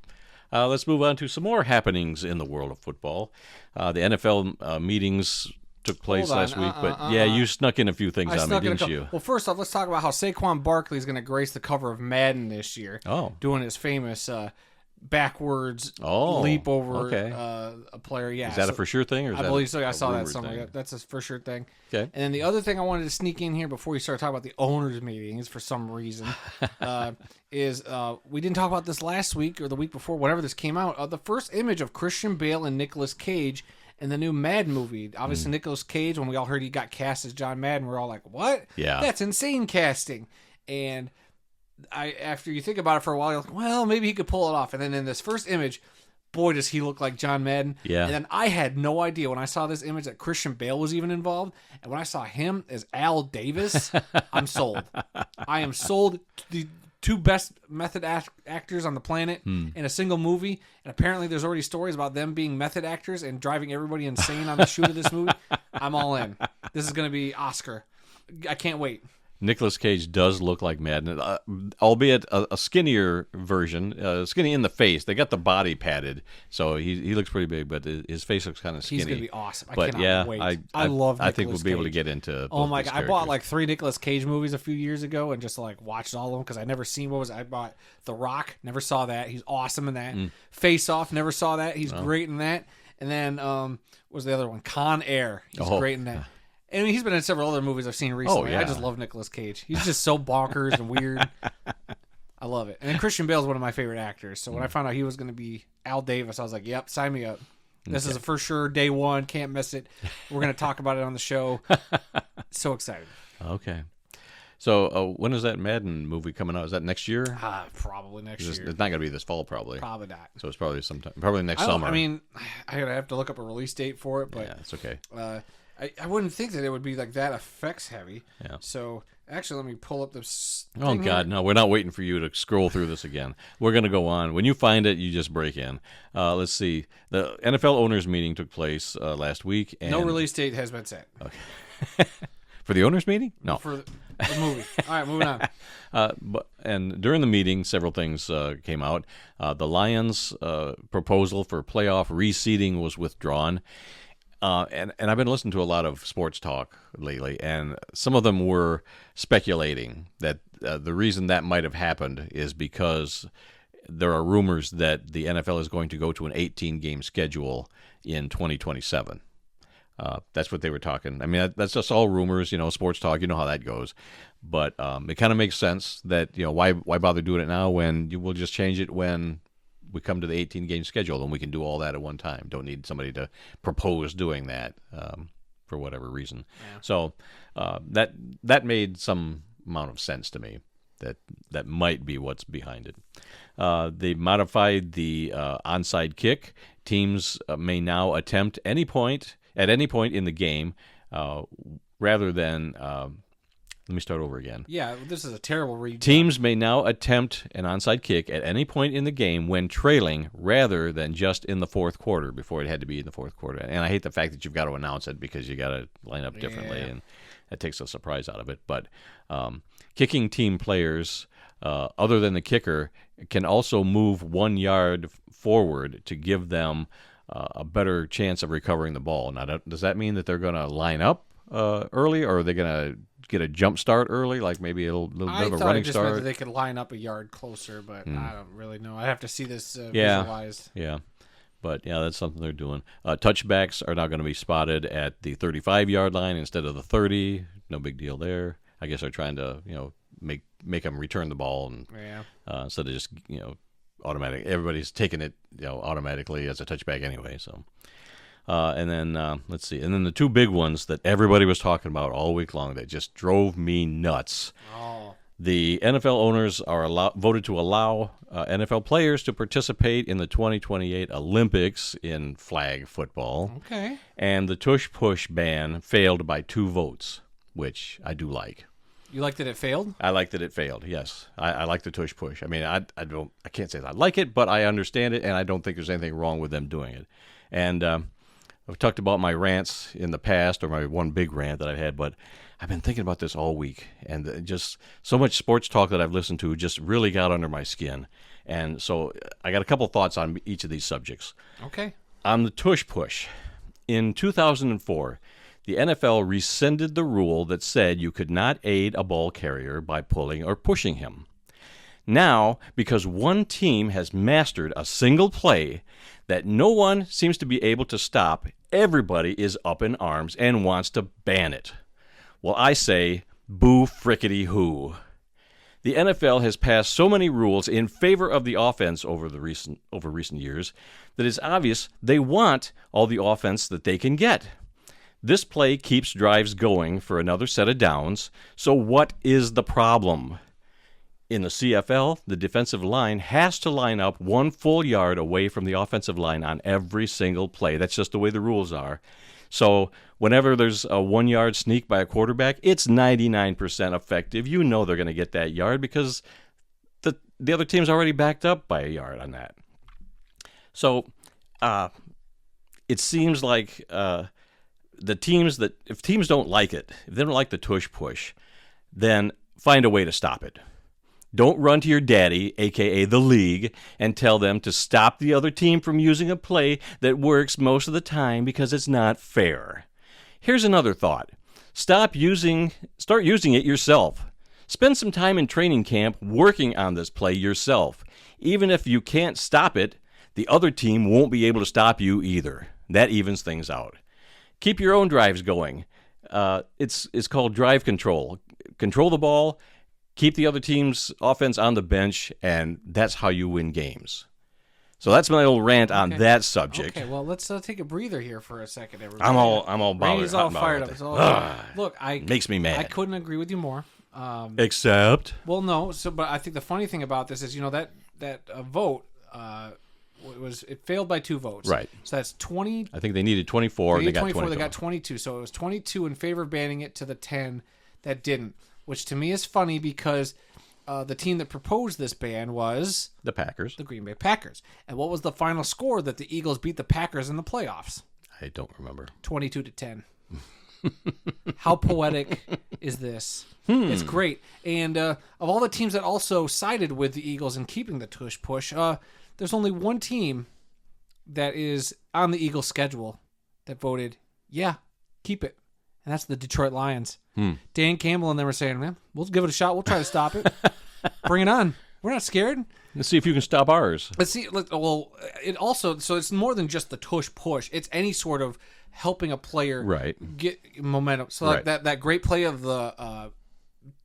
[SPEAKER 2] Let's move on to some more happenings in the world of football. The NFL meetings took place last week, but you snuck in a few things on me, didn't you?
[SPEAKER 3] Well, first off, let's talk about how Saquon Barkley is going to grace the cover of Madden this year.
[SPEAKER 2] Oh.
[SPEAKER 3] Doing his famous backwards leap over a player. Yeah.
[SPEAKER 2] Is that a for sure thing? Or is
[SPEAKER 3] I believe so. I saw that
[SPEAKER 2] rumored
[SPEAKER 3] somewhere.
[SPEAKER 2] thing?
[SPEAKER 3] That's a for sure thing.
[SPEAKER 2] Okay.
[SPEAKER 3] And then the other thing I wanted to sneak in here before we start talking about the owners' meetings for some reason is we didn't talk about this last week or the week before, whenever this came out. The first image of Christian Bale and Nicolas Cage in the new Madden movie. Obviously, Nicolas Cage, when we all heard he got cast as John Madden, we're all like, what?
[SPEAKER 2] Yeah.
[SPEAKER 3] That's insane casting. And after you think about it for a while, you're like, well, maybe he could pull it off. And then in this first image, boy, does he look like John Madden.
[SPEAKER 2] Yeah.
[SPEAKER 3] And then I had no idea when I saw this image that Christian Bale was even involved. And when I saw him as Al Davis, I'm sold. I am sold. The two best method actors on the planet in a single movie. And apparently there's already stories about them being method actors and driving everybody insane on the shoot of this movie. I'm all in. This is going to be Oscar. I can't wait.
[SPEAKER 2] Nicolas Cage does look like Madden, albeit a skinnier version, skinny in the face. They got the body padded, so he looks pretty big, but his face looks kind of skinny.
[SPEAKER 3] He's going to be awesome.
[SPEAKER 2] But
[SPEAKER 3] cannot
[SPEAKER 2] yeah,
[SPEAKER 3] wait.
[SPEAKER 2] I
[SPEAKER 3] love Nicolas
[SPEAKER 2] I think we'll be able to
[SPEAKER 3] Cage.
[SPEAKER 2] get into
[SPEAKER 3] Oh
[SPEAKER 2] both
[SPEAKER 3] my
[SPEAKER 2] these
[SPEAKER 3] god! I bought
[SPEAKER 2] characters.
[SPEAKER 3] like 3 Nicolas Cage movies a few years ago and just like watched all of them because I never seen I bought The Rock, never saw that. He's awesome in that. Face Off, never saw that. He's great in that. And then what was the other one? Con Air. He's great in that. And I mean, he's been in several other movies I've seen recently.
[SPEAKER 2] yeah.
[SPEAKER 3] I just love Nicolas Cage. He's just so bonkers and weird. I love it. And then Christian Bale's one of my favorite actors. So when I found out he was going to be Al Davis, I was like, yep, sign me up. This is a for sure day one. Can't miss it. We're going to talk about it on the show. So excited.
[SPEAKER 2] Okay. So when is that Madden movie coming out? Is that next year?
[SPEAKER 3] Probably next year.
[SPEAKER 2] It's not going to be this fall, probably.
[SPEAKER 3] Probably not.
[SPEAKER 2] So it's probably probably next summer.
[SPEAKER 3] I mean, I have to look up a release date for it, but
[SPEAKER 2] yeah, it's okay.
[SPEAKER 3] I wouldn't think that it would be like that effects heavy.
[SPEAKER 2] Yeah.
[SPEAKER 3] So actually, let me pull up this.
[SPEAKER 2] Oh God, no! We're not waiting for you to scroll through this again. We're going to go on. When you find it, you just break in. Let's see. The NFL owners meeting took place last week. And
[SPEAKER 3] No release date has been set.
[SPEAKER 2] Okay. For the owners meeting? No.
[SPEAKER 3] For the movie. All right, moving on.
[SPEAKER 2] And during the meeting, several things came out. The Lions' proposal for playoff reseeding was withdrawn. And I've been listening to a lot of sports talk lately, and some of them were speculating that the reason that might have happened is because there are rumors that the NFL is going to go to an 18-game schedule in 2027. That's what they were talking. I mean, that's just all rumors, sports talk. You know how that goes. But it kind of makes sense that, why bother doing it now when we'll just change it when we come to the 18-game schedule, and we can do all that at one time. Don't need somebody to propose doing that for whatever reason. Yeah. So that made some amount of sense to me. That might be what's behind it. They modified the onside kick. Teams may now attempt at any point in the game, rather than. Let me start over again.
[SPEAKER 3] Yeah, this is a terrible read.
[SPEAKER 2] Teams may now attempt an onside kick at any point in the game when trailing, rather than just in the fourth quarter. Before it had to be in the fourth quarter. And I hate the fact that you've got to announce it because you got to line up differently, and that takes the surprise out of it. But kicking team players, other than the kicker, can also move 1 yard forward to give them a better chance of recovering the ball. Now, does that mean that they're going to line up early, or are they going to get a jump start early, like maybe a little bit of a running start? I thought it just meant that
[SPEAKER 3] they could line up a yard closer, but I don't really know. I have to see this visualized.
[SPEAKER 2] Yeah. But, that's something they're doing. Touchbacks are now going to be spotted at the 35-yard line instead of the 30. No big deal there. I guess they're trying to, make them return the ball, and instead of just, automatic. Everybody's taking it, automatically as a touchback anyway. So, and then let's see. And then the two big ones that everybody was talking about all week long that just drove me nuts.
[SPEAKER 3] Oh.
[SPEAKER 2] The NFL owners are voted to allow NFL players to participate in the 2028 Olympics in flag football.
[SPEAKER 3] Okay. And
[SPEAKER 2] the Tush Push ban failed by 2 votes, which I do like.
[SPEAKER 3] You like that it failed?
[SPEAKER 2] I like that it failed, yes. I like the Tush Push. I mean, I can't say that I like it, but I understand it, and I don't think there's anything wrong with them doing it. And I've talked about my rants in the past, or my one big rant that I've had, but I've been thinking about this all week, and just so much sports talk that I've listened to just really got under my skin. And so I got a couple thoughts on each of these subjects.
[SPEAKER 3] Okay.
[SPEAKER 2] On the Tush Push, in 2004, the NFL rescinded the rule that said you could not aid a ball carrier by pulling or pushing him. Now, because one team has mastered a single play that no one seems to be able to stop, everybody is up in arms and wants to ban it. Well, I say, boo frickety who. The NFL has passed so many rules in favor of the offense over recent years that it's obvious they want all the offense that they can get. This play keeps drives going for another set of downs, so what is the problem? In the CFL, the defensive line has to line up 1 full yard away from the offensive line on every single play. That's just the way the rules are. So whenever there's a 1 yard sneak by a quarterback, it's 99% effective. You know they're going to get that yard because the other team's already backed up by a yard on that. So it seems like if teams don't like it, if they don't like the Tush Push, then find a way to stop it. Don't run to your daddy, a.k.a. the league, and tell them to stop the other team from using a play that works most of the time because it's not fair. Here's another thought. Start using it yourself. Spend some time in training camp working on this play yourself. Even if you can't stop it, the other team won't be able to stop you either. That evens things out. Keep your own drives going. It's called drive control. Control the ball. Keep the other team's offense on the bench, and that's how you win games. So that's my little rant on that subject.
[SPEAKER 3] Okay, well, let's take a breather here for a second, everybody.
[SPEAKER 2] I'm all bothered.
[SPEAKER 3] Randy's all fired up. Look,
[SPEAKER 2] makes me mad.
[SPEAKER 3] I couldn't agree with you more.
[SPEAKER 2] Except?
[SPEAKER 3] Well, no. But I think the funny thing about this is, that vote it failed by 2 votes.
[SPEAKER 2] Right.
[SPEAKER 3] So that's 20.
[SPEAKER 2] I think they needed 24. They got 24.
[SPEAKER 3] They got 22. So it was 22 in favor of banning it to the 10 that didn't. Which to me is funny because the team that proposed this ban was
[SPEAKER 2] the Packers,
[SPEAKER 3] the Green Bay Packers. And what was the final score that the Eagles beat the Packers in the playoffs?
[SPEAKER 2] I don't remember.
[SPEAKER 3] 22-10. How poetic is this? It's great. And of all the teams that also sided with the Eagles in keeping the Tush Push, there's only one team that is on the Eagles schedule that voted Yeah, keep it. And that's the Detroit Lions. Dan Campbell and them were saying, man, we'll give it a shot. We'll try to stop it. Bring it on. We're not scared.
[SPEAKER 2] Let's see if you can stop ours.
[SPEAKER 3] Let's see. Well, it also, so it's more than just the tush push. It's any sort of helping a player get momentum. So like that great play of the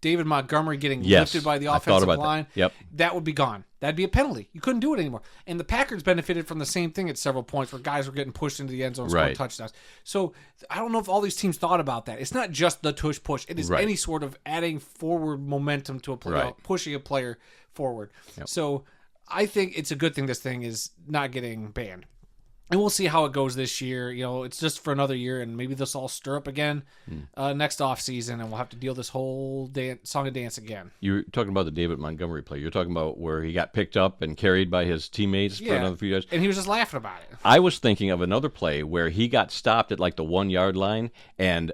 [SPEAKER 3] David Montgomery getting lifted by the offensive line, that would be gone. That'd be a penalty. You couldn't do it anymore. And the Packers benefited from the same thing at several points where guys were getting pushed into the end zone, scoring touchdowns. So I don't know if all these teams thought about that. It's not just the tush push. It is any sort of adding forward momentum to a player, pushing a player forward. So I think it's a good thing this thing is not getting banned. And we'll see how it goes this year. You know, it's just for another year, and maybe this all stir up again next offseason, and we'll have to deal this whole song and dance again. You're
[SPEAKER 2] talking about the David Montgomery play. You're talking about where he got picked up and carried by his teammates for another few years.
[SPEAKER 3] And he was just laughing about it.
[SPEAKER 2] I was thinking of another play where he got stopped at like the 1 yard line, and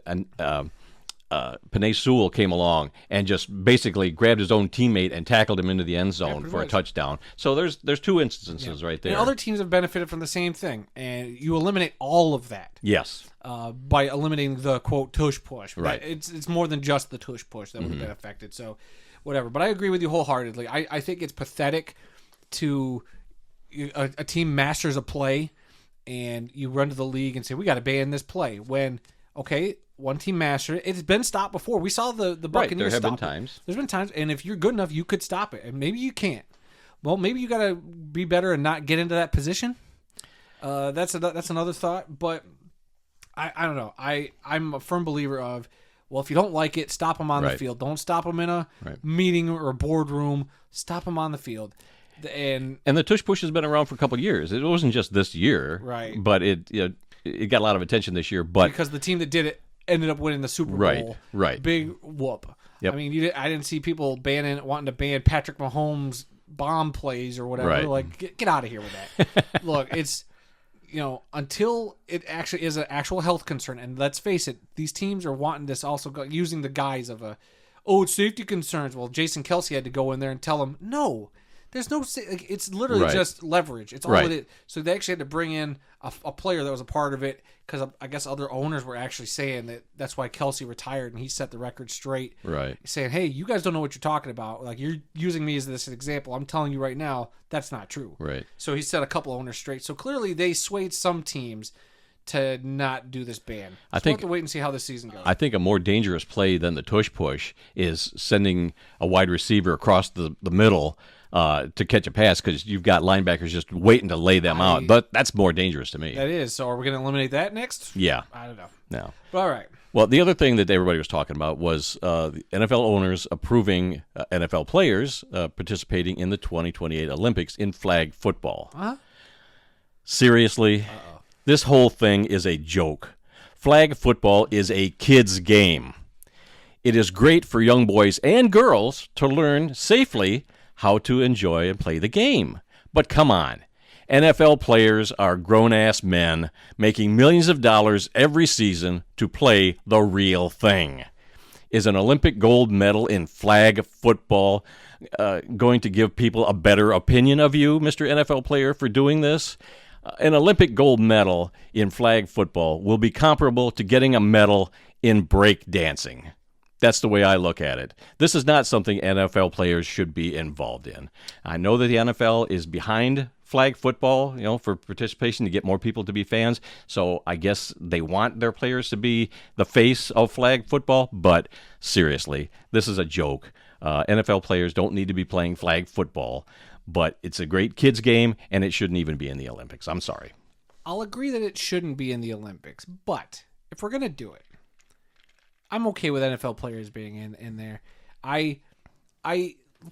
[SPEAKER 2] Penei Sewell came along and just basically grabbed his own teammate and tackled him into the end zone for a touchdown. So there's two instances right there.
[SPEAKER 3] And other teams have benefited from the same thing, and you eliminate all of that.
[SPEAKER 2] Yes.
[SPEAKER 3] By eliminating the, quote, tush push.
[SPEAKER 2] Right.
[SPEAKER 3] It's more than just the tush push that would have been affected. So whatever. But I agree with you wholeheartedly. I think it's pathetic to a team masters a play and you run to the league and say, we got to ban this play. When, okay, one team mastered it. It's been stopped before. We saw the Buccaneers stop it.
[SPEAKER 2] There have been times.
[SPEAKER 3] There's been times, and if you're good enough, you could stop it. And maybe you can't. Well, maybe you got to be better and not get into that position. That's another thought. But I don't know. I'm a firm believer of, well, if you don't like it, stop them on the field. Don't stop them in a meeting or a boardroom. Stop them on the field. And
[SPEAKER 2] the tush push has been around for a couple of years. It wasn't just this year, but it got a lot of attention this year. But
[SPEAKER 3] because the team that did it ended up winning the Super Bowl, big whoop.
[SPEAKER 2] Yep.
[SPEAKER 3] I mean, I didn't see people wanting to ban Patrick Mahomes' bomb plays or whatever. Like, get out of here with that. Look, it's until it actually is an actual health concern, and let's face it, these teams are wanting this also using the guise of it's safety concerns. Well, Jason Kelce had to go in there and tell them no. There's no. It's literally just leverage. It's all it is. So they actually had to bring in a player that was a part of it because I guess other owners were actually saying that's why Kelce retired and he set the record straight.
[SPEAKER 2] Right.
[SPEAKER 3] Saying, hey, you guys don't know what you're talking about. Like, you're using me as this example. I'm telling you right now that's not true.
[SPEAKER 2] Right.
[SPEAKER 3] So he set a couple owners straight. So clearly they swayed some teams to not do this ban. So we'll have to wait and see how this season goes.
[SPEAKER 2] I think a more dangerous play than the tush push is sending a wide receiver across the middle to catch a pass because you've got linebackers just waiting to lay them out. But that's more dangerous to me.
[SPEAKER 3] That is. So are we going to eliminate that next?
[SPEAKER 2] Yeah.
[SPEAKER 3] I don't know.
[SPEAKER 2] No.
[SPEAKER 3] But all right.
[SPEAKER 2] Well, the other thing that everybody was talking about was the NFL owners approving NFL players participating in the 2028 Olympics in flag football.
[SPEAKER 3] Huh?
[SPEAKER 2] Seriously? This whole thing is a joke. Flag football is a kid's game. It is great for young boys and girls to learn safely how to enjoy and play the game. But come on. NFL players are grown-ass men making millions of dollars every season to play the real thing. Is an Olympic gold medal in flag football going to give people a better opinion of you, Mr. NFL player, for doing this? An Olympic gold medal in flag football will be comparable to getting a medal in break dancing. That's the way I look at it. This is not something NFL players should be involved in. I know that the NFL is behind flag football, for participation to get more people to be fans. So I guess they want their players to be the face of flag football. But seriously, this is a joke. NFL players don't need to be playing flag football. But it's a great kids game, and it shouldn't even be in the Olympics. I'm sorry.
[SPEAKER 3] I'll agree that it shouldn't be in the Olympics. But if we're going to do it, I'm okay with NFL players being in there. I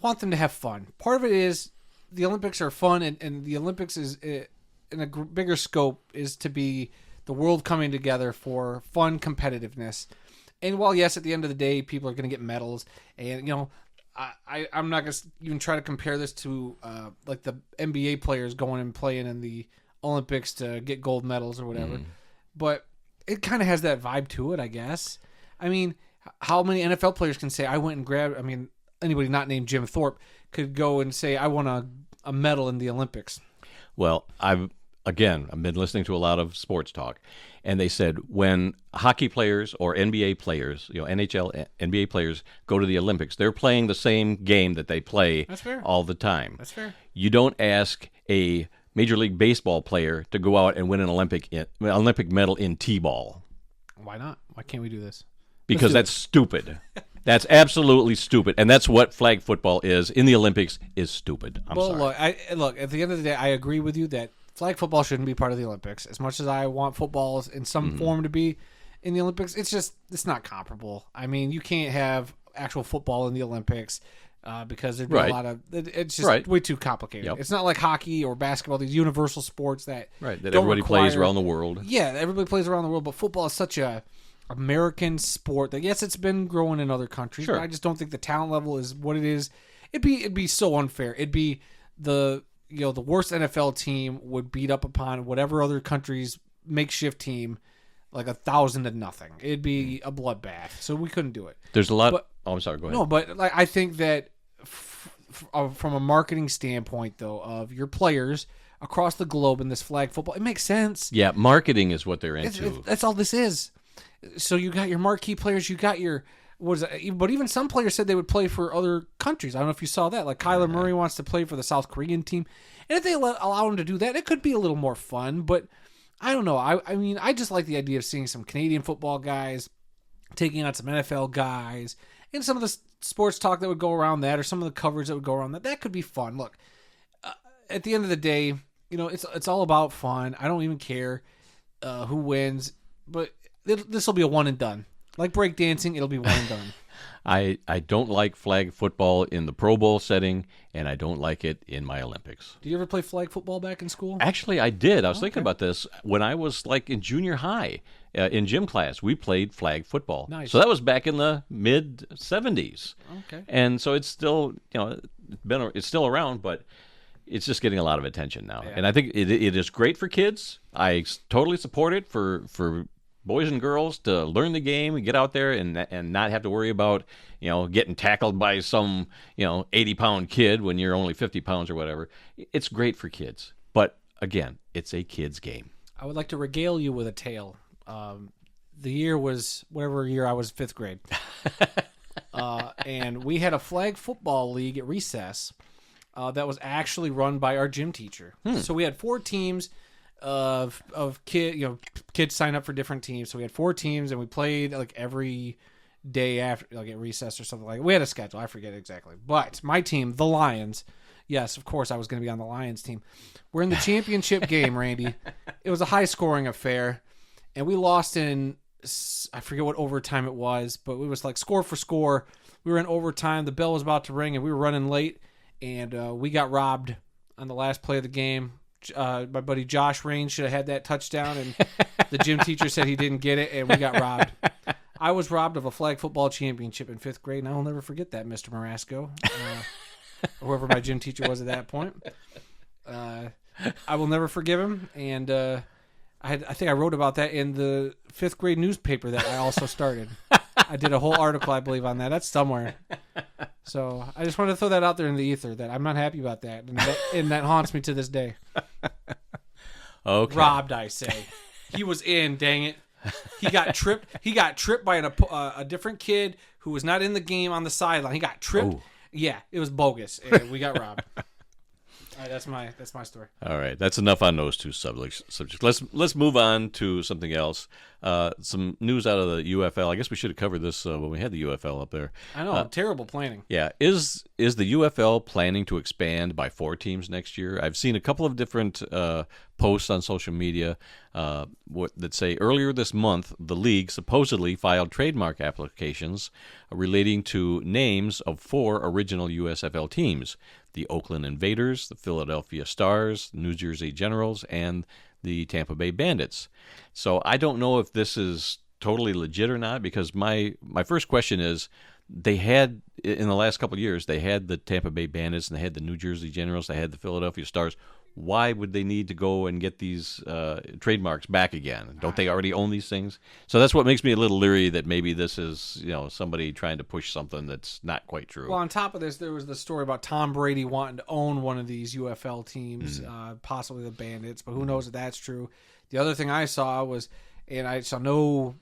[SPEAKER 3] want them to have fun. Part of it is the Olympics are fun, and the Olympics is in a bigger scope is to be the world coming together for fun competitiveness. And while, yes, at the end of the day, people are going to get medals, and, I'm not going to even try to compare this to like the NBA players going and playing in the Olympics to get gold medals or whatever. But it kind of has that vibe to it, I guess. I mean, how many NFL players can say, I went and grabbed, anybody not named Jim Thorpe could go and say, I won a medal in the Olympics.
[SPEAKER 2] Well, I've again, I've been listening to a lot of sports talk, and they said when hockey players or NBA players, NHL, NBA players go to the Olympics, they're playing the same game that they play
[SPEAKER 3] That's fair.
[SPEAKER 2] all the time.
[SPEAKER 3] That's fair.
[SPEAKER 2] You don't ask a Major League Baseball player to go out and win an Olympic medal in T-ball.
[SPEAKER 3] Why not? Why can't we do this?
[SPEAKER 2] Because that's stupid. That's absolutely stupid, and that's what flag football is in the Olympics is stupid. I'm sorry.
[SPEAKER 3] Look. At the end of the day, I agree with you that flag football shouldn't be part of the Olympics. As much as I want football in some form to be in the Olympics, it's not comparable. I mean, you can't have actual football in the Olympics because there'd be a lot of. It's just way too complicated.
[SPEAKER 2] Yep.
[SPEAKER 3] It's not like hockey or basketball; these universal sports that
[SPEAKER 2] everybody plays around the world.
[SPEAKER 3] Yeah, everybody plays around the world, but football is such a American sport that yes, it's been growing in other countries, but I just don't think the talent level is what it is. It'd be so unfair. It'd be the worst NFL team would beat up upon whatever other country's makeshift team like 1,000-0. It'd be a bloodbath. So we couldn't do it.
[SPEAKER 2] There's a lot. I'm sorry. Go ahead.
[SPEAKER 3] No, but I think that from a marketing standpoint, though, of your players across the globe in this flag football, it makes sense.
[SPEAKER 2] Yeah, marketing is what they're into.
[SPEAKER 3] That's all this is. So you got your marquee players, you got your but even some players said they would play for other countries. I don't know if you saw that. Like Kyler Murray wants to play for the South Korean team, and if they allow him to do that, it could be a little more fun. But I don't know. I mean, I just like the idea of seeing some Canadian football guys taking on some NFL guys, and some of the sports talk that would go around that, or some of the coverage that would go around that. That could be fun. Look, at the end of the day, it's all about fun. I don't even care who wins, but this will be a one and done. Like breakdancing, it'll be one and done.
[SPEAKER 2] I don't like flag football in the Pro Bowl setting, and I don't like it in my Olympics.
[SPEAKER 3] Did you ever play flag football back in school?
[SPEAKER 2] Actually, I did. I was thinking about this. When I was like in junior high, in gym class, we played flag football.
[SPEAKER 3] Nice.
[SPEAKER 2] So that was back in the mid-'70s.
[SPEAKER 3] Okay.
[SPEAKER 2] And so it's still, it's still around, but it's just getting a lot of attention now.
[SPEAKER 3] Yeah.
[SPEAKER 2] And I think it is great for kids. I totally support it for boys and girls to learn the game and get out there and not have to worry about, getting tackled by some, 80-pound kid when you're only 50 pounds or whatever. It's great for kids. But, again, it's a kid's game.
[SPEAKER 3] I would like to regale you with a tale. The year was whatever year I was 5th grade. And we had a flag football league at recess that was actually run by our gym teacher. So we had 4 teams of kids sign up for different teams. So we had 4 teams, and we played like every day after, like at recess or something like that. We had a schedule. I forget exactly. But my team, the Lions, yes, of course I was going to be on the Lions team. We're in the championship game, Randy. It was a high-scoring affair, and we lost in, I forget what overtime it was, but it was like score for score. We were in overtime. The bell was about to ring, and we were running late, and we got robbed on the last play of the game. My buddy Josh Rain should have had that touchdown, and the gym teacher said he didn't get it, and we got robbed. I was robbed of a flag football championship in 5th grade, and I'll never forget that, Mr. Marasco, whoever my gym teacher was at that point. I will never forgive him, and I think I wrote about that in the 5th grade newspaper that I also started. I did a whole article, I believe, on that. That's somewhere. So I just wanted to throw that out there in the ether that I'm not happy about that, and that haunts me to this day.
[SPEAKER 2] Okay.
[SPEAKER 3] Robbed, I say. He was in, dang it. He got tripped. He got tripped by a different kid who was not in the game on the sideline. He got tripped.
[SPEAKER 2] Oh.
[SPEAKER 3] Yeah, it was bogus, and we got robbed. All right, that's my story.
[SPEAKER 2] All right, that's enough on those 2 subjects. Let's move on to something else. Some news out of the UFL. I guess we should have covered this when we had the UFL up there.
[SPEAKER 3] I know, terrible planning.
[SPEAKER 2] Yeah, is the UFL planning to expand by 4 teams next year? I've seen a couple of different posts on social media that say earlier this month the league supposedly filed trademark applications relating to names of 4 original USFL teams: the Oakland Invaders, the Philadelphia Stars, New Jersey Generals, and the Tampa Bay Bandits. So I don't know if this is totally legit or not, because my first question is, they had, in the last couple of years, they had the Tampa Bay Bandits and they had the New Jersey Generals, they had the Philadelphia Stars. why would they need to go and get these trademarks back again? Don't they already own these things? So that's what makes me a little leery that maybe this is, somebody trying to push something that's not quite true.
[SPEAKER 3] Well, on top of this, there was the story about Tom Brady wanting to own one of these UFL teams, possibly the Bandits, but who knows if that's true. The other thing I saw was, and I saw no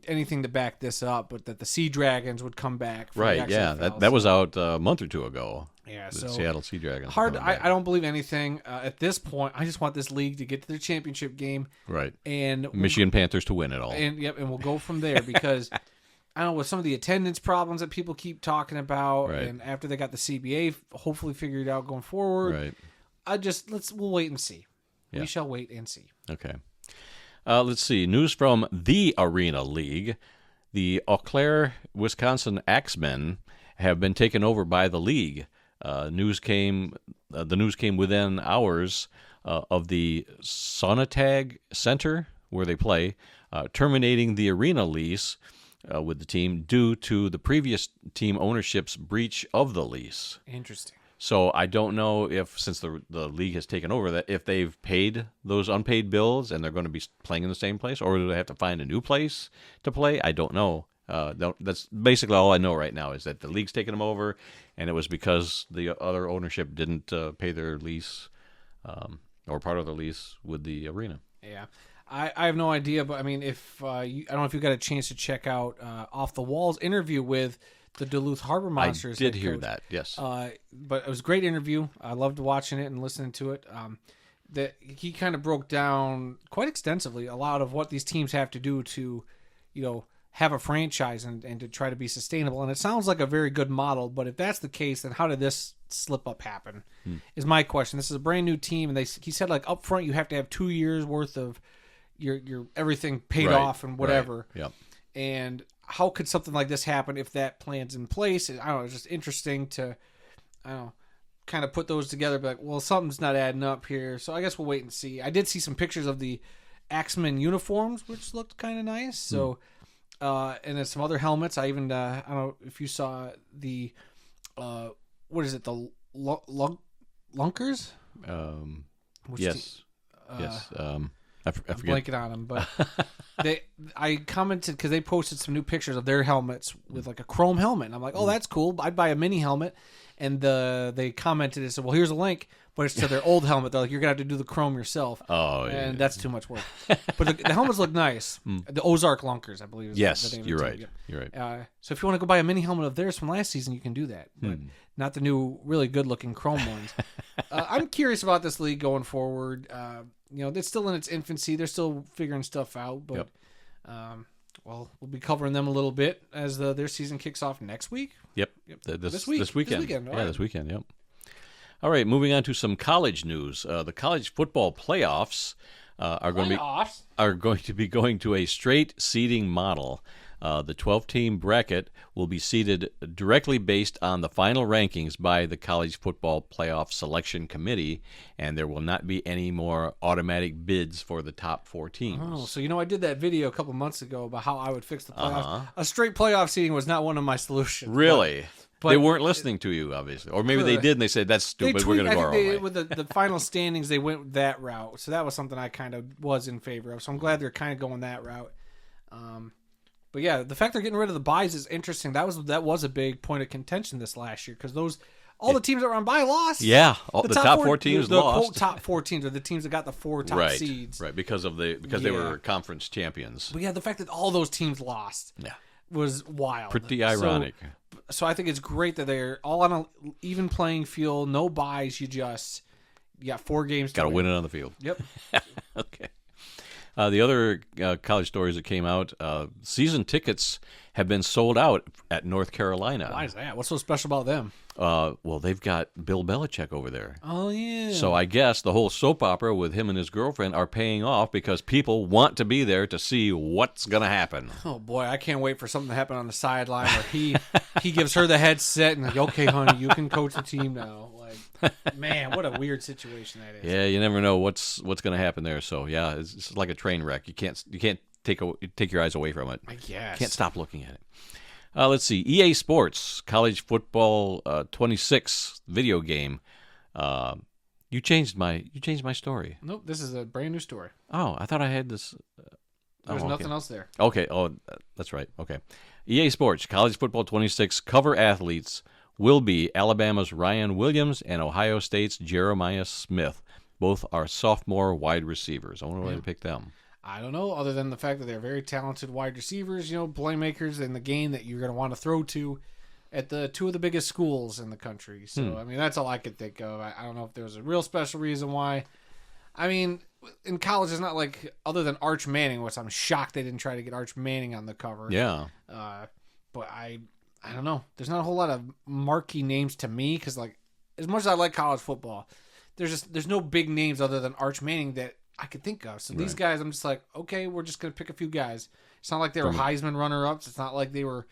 [SPEAKER 3] anything to back this up, but that the Sea Dragons would come back.
[SPEAKER 2] Right, yeah. That was out a month or two ago.
[SPEAKER 3] Yeah,
[SPEAKER 2] the
[SPEAKER 3] so
[SPEAKER 2] Seattle Sea Dragons.
[SPEAKER 3] Hard. I don't believe anything at this point. I just want this league to get to the championship game.
[SPEAKER 2] Right.
[SPEAKER 3] And
[SPEAKER 2] Michigan Panthers to win it all.
[SPEAKER 3] And we'll go from there because I don't know, with some of the attendance problems that people keep talking about,
[SPEAKER 2] right.
[SPEAKER 3] and after they got the CBA hopefully figured out going forward,
[SPEAKER 2] right.
[SPEAKER 3] We'll wait and see.
[SPEAKER 2] Yeah.
[SPEAKER 3] We shall wait and see.
[SPEAKER 2] Okay. Let's see. News from the Arena League. The Eau Claire, Wisconsin Axemen have been taken over by the league. The news came within hours of the Sonatag Center where they play, terminating the arena lease with the team due to the previous team ownership's breach of the lease.
[SPEAKER 3] Interesting.
[SPEAKER 2] So I don't know if, since the league has taken over, that if they've paid those unpaid bills and they're going to be playing in the same place, or do they have to find a new place to play? I don't know. That's basically all I know right now, is that the league's taken them over, and it was because the other ownership didn't pay their lease or part of the lease with the arena.
[SPEAKER 3] Yeah. I have no idea, but I mean, if I don't know if you got a chance to check out Off the Walls interview with the Duluth Harbor Monsters.
[SPEAKER 2] I did hear that, yes.
[SPEAKER 3] But it was a great interview. I loved watching it and listening to it. That he kind of broke down quite extensively a lot of what these teams have to do to, have a franchise and to try to be sustainable. And it sounds like a very good model, but if that's the case, then how did this slip up happen? Is my question. This is a brand new team, and he said like up front you have to have 2 years worth of your everything paid off and whatever.
[SPEAKER 2] Right. Yep.
[SPEAKER 3] And how could something like this happen if that plan's in place? I don't know. It's just interesting to, kind of put those together. But well, something's not adding up here. So I guess we'll wait and see. I did see some pictures of the Axemen uniforms, which looked kind of nice. So, and then some other helmets. I even I don't know if you saw the what is it? The Lunkers?
[SPEAKER 2] Yes. Yes. I forget.
[SPEAKER 3] I'm blanking on them, but I commented because they posted some new pictures of their helmets with like a chrome helmet, and I'm like, oh, that's cool. I'd buy a mini helmet, and they commented and said, well, here's a link, but it's to their old helmet. They're like, you're gonna have to do the chrome yourself.
[SPEAKER 2] Oh, yeah.
[SPEAKER 3] And that's too much work. But the helmets look nice. The Ozark Lunkers, I believe.
[SPEAKER 2] Yes,
[SPEAKER 3] the name
[SPEAKER 2] you're
[SPEAKER 3] of the
[SPEAKER 2] right.
[SPEAKER 3] team.
[SPEAKER 2] You're right.
[SPEAKER 3] So if you want to go buy a mini helmet of theirs from last season, you can do that, but not the new, really good-looking chrome ones. I'm curious about this league going forward. It's still in its infancy. They're still figuring stuff out, but we'll be covering them a little bit as their season kicks off next week.
[SPEAKER 2] Yep.
[SPEAKER 3] This weekend.
[SPEAKER 2] This weekend.
[SPEAKER 3] Right.
[SPEAKER 2] This weekend. Yep. All right. Moving on to some college news. The college football playoffs are going to be going to a straight seeding model. The 12-team bracket will be seeded directly based on the final rankings by the College Football Playoff Selection Committee, and there will not be any more automatic bids for the top 4 teams.
[SPEAKER 3] Oh, so I did that video a couple months ago about how I would fix the playoffs. A straight playoff seeding was not one of my solutions.
[SPEAKER 2] Really? But they weren't listening to you, obviously. Or maybe they did, and they said, that's stupid, we're going to go our own way.
[SPEAKER 3] With the final standings, they went that route. So that was something I kind of was in favor of. So I'm glad they're kind of going that route. But yeah, the fact they're getting rid of the buys is interesting. That was a big point of contention this last year because the teams that were on bye lost.
[SPEAKER 2] Yeah, the top 4 teams lost.
[SPEAKER 3] The top 4 teams are the teams that got the 4 top seeds.
[SPEAKER 2] Right, because they were conference champions.
[SPEAKER 3] But yeah, the fact that all those teams lost was wild.
[SPEAKER 2] Pretty ironic.
[SPEAKER 3] So I think it's great that they're all on an even playing field, no buys. You got 4 games.
[SPEAKER 2] Got to win it on the field.
[SPEAKER 3] Yep.
[SPEAKER 2] Okay. The other college stories that came out, season tickets have been sold out at North Carolina.
[SPEAKER 3] Why is that? What's so special about them?
[SPEAKER 2] Well, they've got Bill Belichick over there.
[SPEAKER 3] Oh, yeah.
[SPEAKER 2] So I guess the whole soap opera with him and his girlfriend are paying off because people want to be there to see what's going to happen.
[SPEAKER 3] Oh, boy, I can't wait for something to happen on the sideline where he gives her the headset and like, okay, honey, you can coach the team now. Like, man, what a weird situation that is.
[SPEAKER 2] Yeah, you never know what's going to happen there. So, yeah, it's like a train wreck. You can't take your eyes away from it.
[SPEAKER 3] I guess.
[SPEAKER 2] Can't stop looking at it. Let's see. EA Sports College Football 26 video game. You changed my story.
[SPEAKER 3] Nope, this is a brand new story.
[SPEAKER 2] Oh, I thought I had this.
[SPEAKER 3] There's nothing else there.
[SPEAKER 2] Okay. Oh, that's right. Okay. EA Sports College Football 26 cover athletes will be Alabama's Ryan Williams and Ohio State's Jeremiah Smith. Both are sophomore wide receivers. I wonder why they picked them.
[SPEAKER 3] I don't know, other than the fact that they're very talented wide receivers, playmakers in the game that you're going to want to throw to at the two of the biggest schools in the country. So, I mean, that's all I could think of. I don't know if there was a real special reason why. I mean, in college, it's not like, other than Arch Manning, which I'm shocked they didn't try to get Arch Manning on the cover.
[SPEAKER 2] Yeah.
[SPEAKER 3] But I don't know. There's not a whole lot of marquee names to me because, like, as much as I like college football, there's no big names other than Arch Manning that I could think of. So these guys, I'm just like, okay, we're just going to pick a few guys. It's not like they were Heisman runner-ups. It's not like they were,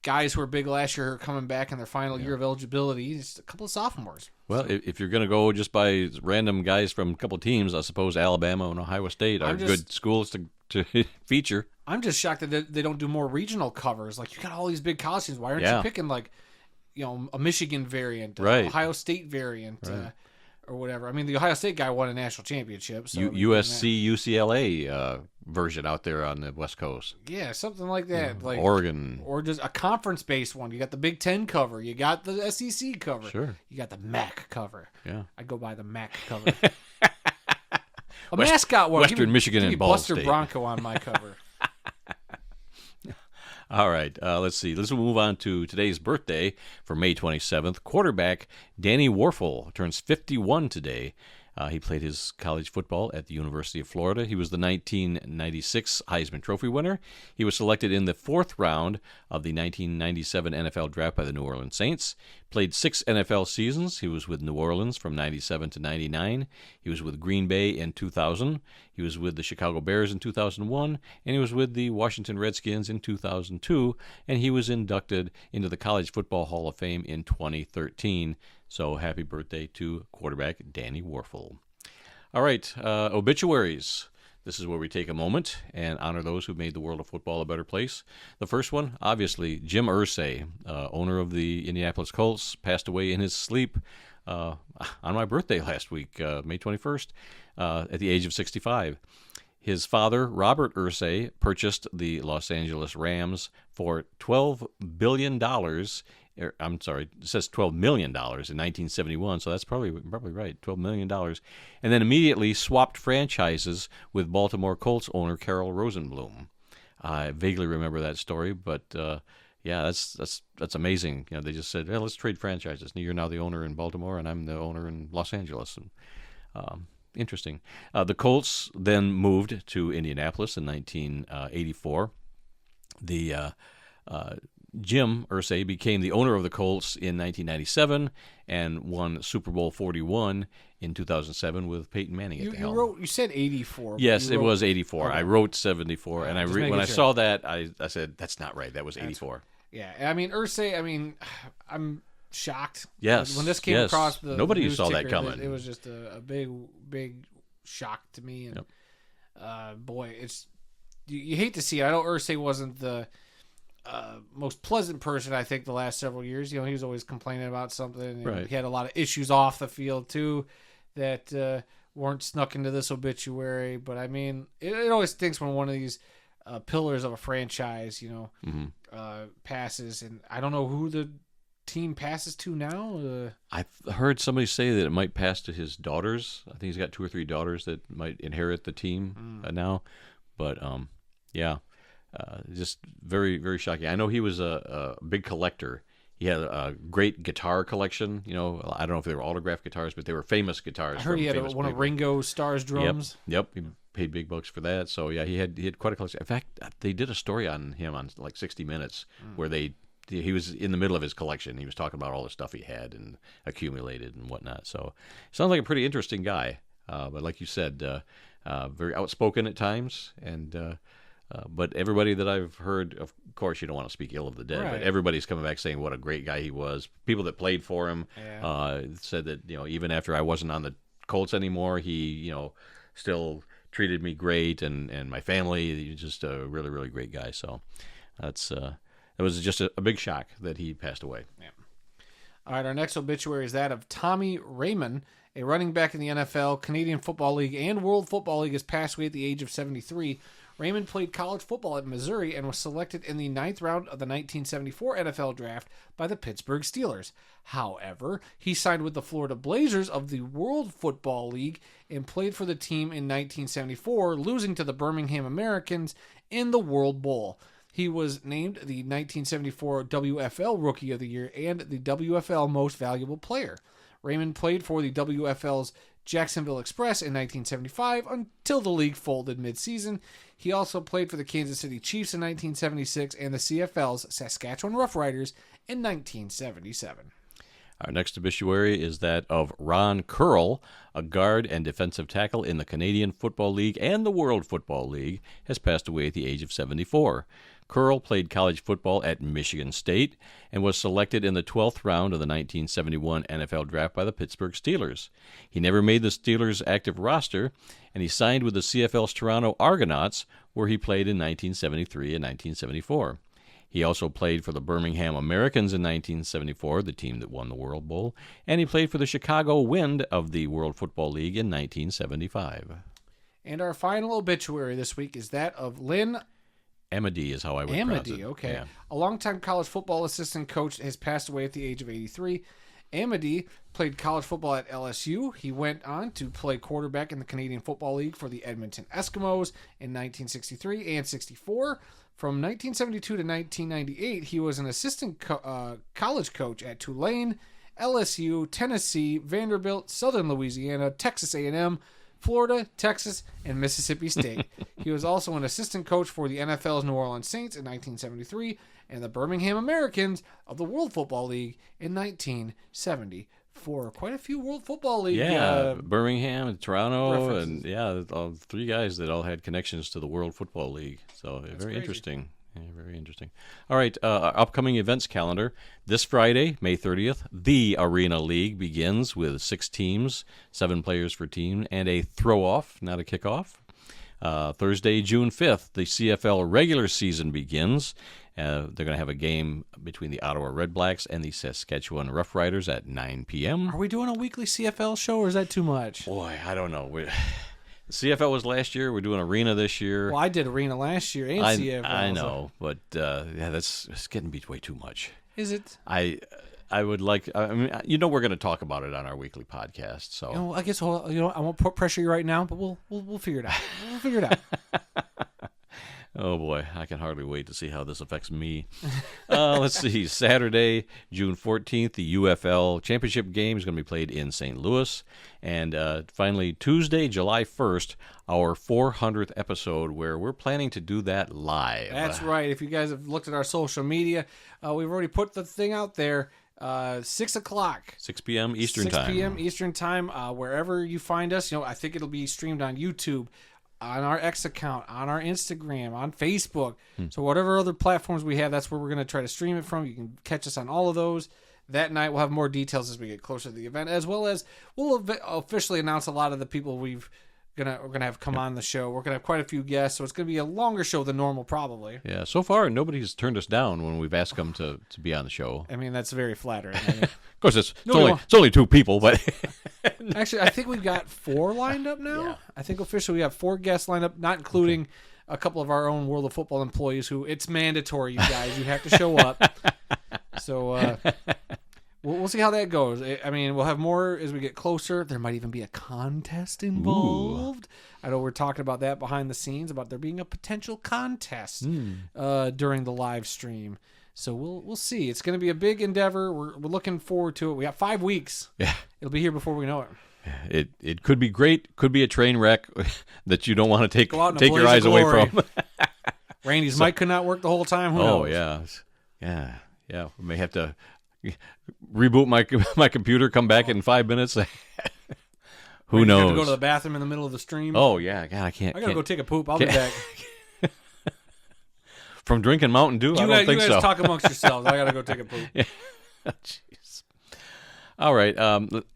[SPEAKER 3] guys who were big last year who are coming back in their final year of eligibility. It's a couple of sophomores.
[SPEAKER 2] Well, if you're going to go just by random guys from a couple teams, I suppose Alabama and Ohio State are good schools to feature.
[SPEAKER 3] I'm just shocked that they don't do more regional covers. Like, you got all these big college teams. Why aren't you picking, like, a Michigan variant, Ohio State variant, or whatever? I mean, the Ohio State guy won a national championship. So
[SPEAKER 2] USC, UCLA version out there on the West Coast.
[SPEAKER 3] Yeah, something like that. Like
[SPEAKER 2] Oregon.
[SPEAKER 3] Or just a conference-based one. You got the Big Ten cover. You got the SEC cover.
[SPEAKER 2] Sure.
[SPEAKER 3] You got the MAC cover.
[SPEAKER 2] Yeah.
[SPEAKER 3] I go by the MAC cover. A mascot one.
[SPEAKER 2] Western Michigan
[SPEAKER 3] give me
[SPEAKER 2] and Ball
[SPEAKER 3] Buster
[SPEAKER 2] State.
[SPEAKER 3] Bronco on my cover.
[SPEAKER 2] All right, let's see. Let's move on to today's birthday for May 27th. Quarterback Danny Wuerffel turns 51 today. He played his college football at the University of Florida. He was the 1996 Heisman Trophy winner. He was selected in the fourth round of the 1997 NFL Draft by the New Orleans Saints. Played 6 NFL seasons. He was with New Orleans from 97 to 99. He was with Green Bay in 2000. He was with the Chicago Bears in 2001. And he was with the Washington Redskins in 2002. And he was inducted into the College Football Hall of Fame in 2013. So happy birthday to quarterback Danny Wuerffel. All right, obituaries. This is where we take a moment and honor those who made the world of football a better place. The first one, obviously, Jim Irsay, owner of the Indianapolis Colts, passed away in his sleep on my birthday last week, May 21st, at the age of 65. His father, Robert Irsay, purchased the Los Angeles Rams for $12 billion. I'm sorry, it says $12 million in 1971, so that's probably right, $12 million. And then immediately swapped franchises with Baltimore Colts owner Carroll Rosenblum. I vaguely remember that story, but yeah, that's amazing. They just said, hey, let's trade franchises. You're now the owner in Baltimore, and I'm the owner in Los Angeles. And, interesting. The Colts then moved to Indianapolis in 1984. Jim Irsay became the owner of the Colts in 1997 and won Super Bowl 41 in 2007 with Peyton Manning at the helm.
[SPEAKER 3] You said 84.
[SPEAKER 2] Yes, it was 84.
[SPEAKER 3] Okay.
[SPEAKER 2] I wrote 74, and when I saw that, I said, that's not right. That was 84.
[SPEAKER 3] Yeah, I mean, Irsay, I'm shocked.
[SPEAKER 2] Yes.
[SPEAKER 3] When this came across the
[SPEAKER 2] Nobody
[SPEAKER 3] news
[SPEAKER 2] saw that
[SPEAKER 3] ticker,
[SPEAKER 2] coming.
[SPEAKER 3] It was just a big shock to me. And boy, it's you hate to see it. I know Irsay wasn't the most pleasant person, I think, the last several years. He was always complaining about something. And
[SPEAKER 2] right.
[SPEAKER 3] He had a lot of issues off the field, too, that weren't snuck into this obituary. But, I mean, it always stinks when one of these pillars of a franchise, passes. And I don't know who the team passes to now.
[SPEAKER 2] I've heard somebody say that it might pass to his daughters. I think he's got 2 or 3 daughters that might inherit the team now. But, yeah. Just very, very shocking. I know he was a big collector. He had a great guitar collection. I don't know if they were autographed guitars, but they were famous guitars.
[SPEAKER 3] I heard he had one of Ringo Starr's drums.
[SPEAKER 2] Yep. He paid big bucks for that. So yeah, he had quite a collection. In fact, they did a story on him on like 60 Minutes where he was in the middle of his collection. He was talking about all the stuff he had and accumulated and whatnot. So sounds like a pretty interesting guy. But like you said, very outspoken at times and. But everybody that I've heard, of course, you don't want to speak ill of the dead,
[SPEAKER 3] right.
[SPEAKER 2] But everybody's coming back saying what a great guy he was. People that played for him said that even after I wasn't on the Colts anymore, he still treated me great and my family. He was just a really, really great guy. So it was just a big shock that he passed away.
[SPEAKER 3] Yeah. All right, our next obituary is that of Tommy Raymond, a running back in the NFL, Canadian Football League, and World Football League, has passed away at the age of 73. Raymond played college football at Missouri and was selected in the 9th round of the 1974 NFL Draft by the Pittsburgh Steelers. However, he signed with the Florida Blazers of the World Football League and played for the team in 1974, losing to the Birmingham Americans in the World Bowl. He was named the 1974 WFL Rookie of the Year and the WFL Most Valuable Player. Raymond played for the WFL's Jacksonville Express in 1975 until the league folded midseason. He also played for the Kansas City Chiefs in 1976 and the CFL's Saskatchewan Roughriders in 1977.
[SPEAKER 2] Our next obituary is that of Ron Curl, a guard and defensive tackle in the Canadian Football League and the World Football League, has passed away at the age of 74. Curl played college football at Michigan State and was selected in the 12th round of the 1971 NFL Draft by the Pittsburgh Steelers. He never made the Steelers' active roster, and he signed with the CFL's Toronto Argonauts, where he played in 1973 and 1974. He also played for the Birmingham Americans in 1974, the team that won the World Bowl, and he played for the Chicago Wind of the World Football League in 1975.
[SPEAKER 3] And our final obituary this week is that of Lynn
[SPEAKER 2] Amity is how I would pronounce it.
[SPEAKER 3] Amity, okay.
[SPEAKER 2] Yeah.
[SPEAKER 3] A longtime college football assistant coach, has passed away at the age of 83. Amity played college football at LSU. He went on to play quarterback in the Canadian Football League for the Edmonton Eskimos in 1963 and 64. From 1972 to 1998, he was an assistant college coach at Tulane, LSU, Tennessee, Vanderbilt, Southern Louisiana, Texas A&M, Florida, Texas, and Mississippi State. He was also an assistant coach for the NFL's New Orleans Saints in 1973 and the Birmingham Americans of the World Football League in 1974. Quite a few World Football League.
[SPEAKER 2] Birmingham and Toronto,
[SPEAKER 3] references.
[SPEAKER 2] and all three guys that all had connections to the World Football League. So very
[SPEAKER 3] crazy.
[SPEAKER 2] interesting. Yeah, very interesting. All right, our upcoming events calendar. This Friday, May 30th, the Arena League begins with 6 teams, 7 players per team, and a throw-off, not a kickoff. Thursday, June 5th, the CFL regular season begins. They're going to have a game between the Ottawa Redblacks and the Saskatchewan Roughriders at 9 p.m.
[SPEAKER 3] Are we doing a weekly CFL show, or is that too much?
[SPEAKER 2] Boy, I don't know. The CFL was last year. We're doing Arena this year.
[SPEAKER 3] Well, I did Arena last year and CFL.
[SPEAKER 2] I know, but it's getting to be way too much.
[SPEAKER 3] Is it?
[SPEAKER 2] I would like. I mean, we're going to talk about it on our weekly podcast. So
[SPEAKER 3] I guess I won't put pressure you right now, but we'll figure it out. We'll figure it out.
[SPEAKER 2] Oh, boy, I can hardly wait to see how this affects me. Let's see. Saturday, June 14th, the UFL Championship game is going to be played in St. Louis. And finally, Tuesday, July 1st, our 400th episode, where we're planning to do that live.
[SPEAKER 3] That's right. If you guys have looked at our social media, we've already put the thing out there. 6 o'clock.
[SPEAKER 2] 6 p.m. Eastern time.
[SPEAKER 3] 6 p.m. Eastern time. Wherever you find us, I think it'll be streamed on YouTube, on our X account, on our Instagram, on Facebook. So whatever other platforms we have, that's where we're going to try to stream it from. You can catch us on all of those. That night, we'll have more details as we get closer to the event, as well as we'll officially announce a lot of the people we're gonna have come on the show. We're gonna have quite a few guests, so it's gonna be a longer show than normal, probably.
[SPEAKER 2] Yeah, so far nobody's turned us down when we've asked them to be on the show.
[SPEAKER 3] I mean, that's very flattering.
[SPEAKER 2] Of course, it's only 2 people, but
[SPEAKER 3] actually, I think we've got 4 lined up now. Yeah. I think officially we have 4 guests lined up, not including a couple of our own World of Football employees who it's mandatory, you guys. You have to show up. So we'll see how that goes. I mean, we'll have more as we get closer. There might even be a contest involved. Ooh. I know we're talking about that behind the scenes, about there being a potential contest during the live stream. So we'll see. It's going to be a big endeavor. We're looking forward to it. We got 5 weeks.
[SPEAKER 2] Yeah,
[SPEAKER 3] it'll be here before we know it.
[SPEAKER 2] It could be great. Could be a train wreck that you don't want to take your eyes
[SPEAKER 3] away
[SPEAKER 2] from.
[SPEAKER 3] Randy's mic could not work the whole time. Who knows?
[SPEAKER 2] Yeah. We may have to reboot my computer. Come back in 5 minutes. Who knows?
[SPEAKER 3] You have to go to the bathroom in the middle of the stream.
[SPEAKER 2] Oh yeah, God, I gotta
[SPEAKER 3] go take a poop. I'll be back.
[SPEAKER 2] From drinking Mountain Dew, I don't think so.
[SPEAKER 3] You guys talk amongst yourselves. I gotta go take a poop.
[SPEAKER 2] Yeah. Jeez. All right.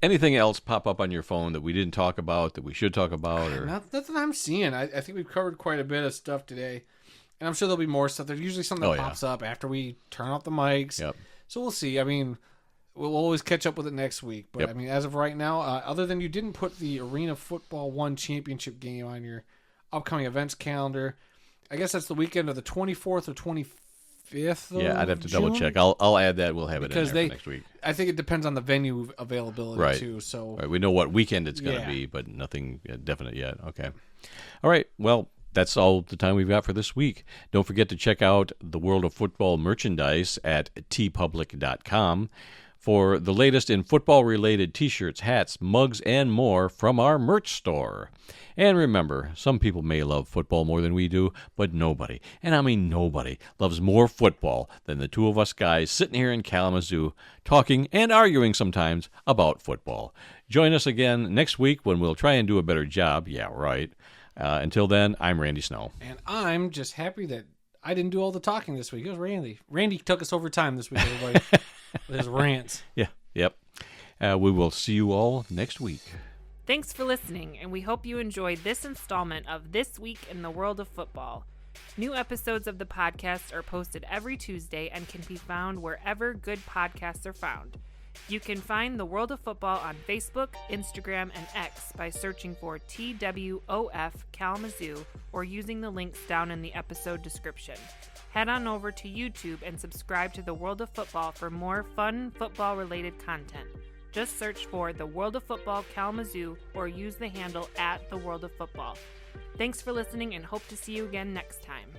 [SPEAKER 2] Anything else pop up on your phone that we didn't talk about that we should talk about? Or
[SPEAKER 3] nothing I'm seeing. I think we've covered quite a bit of stuff today, and I'm sure there'll be more stuff. There's usually something that pops up after we turn off the mics.
[SPEAKER 2] Yep.
[SPEAKER 3] So we'll see. I mean, we'll always catch up with it next week. But,
[SPEAKER 2] Yep.
[SPEAKER 3] I mean, as of right now, other than you didn't put the Arena Football 1 championship game on your upcoming events calendar, I guess that's the weekend of the 24th or 25th of
[SPEAKER 2] Yeah, I'd have to
[SPEAKER 3] June?
[SPEAKER 2] double check. I'll add that. We'll have it
[SPEAKER 3] Because
[SPEAKER 2] in there for next week.
[SPEAKER 3] I think it depends on the venue availability,
[SPEAKER 2] Right.
[SPEAKER 3] too. So
[SPEAKER 2] Right, we know what weekend it's going to
[SPEAKER 3] Yeah.
[SPEAKER 2] be, but nothing definite yet. Okay. All right. Well, that's all the time we've got for this week. Don't forget to check out the World of Football merchandise at tpublic.com for the latest in football-related T-shirts, hats, mugs, and more from our merch store. And remember, some people may love football more than we do, but nobody, and I mean nobody, loves more football than the two of us guys sitting here in Kalamazoo talking and arguing sometimes about football. Join us again next week when we'll try and do a better job. Yeah, right. Until then, I'm Randy Snow.
[SPEAKER 3] And I'm just happy that I didn't do all the talking this week. It was Randy. Randy took us over time this week, everybody, with his rants.
[SPEAKER 2] Yeah, yep. We will see you all next week.
[SPEAKER 1] Thanks for listening, and we hope you enjoyed this installment of This Week in the World of Football. New episodes of the podcast are posted every Tuesday and can be found wherever good podcasts are found. You can find the World of Football on Facebook, Instagram, and X by searching for TWOF Kalamazoo or using the links down in the episode description. Head on over to YouTube and subscribe to the World of Football for more fun football-related content. Just search for the World of Football Kalamazoo or use the handle @the World of Football. Thanks for listening and hope to see you again next time.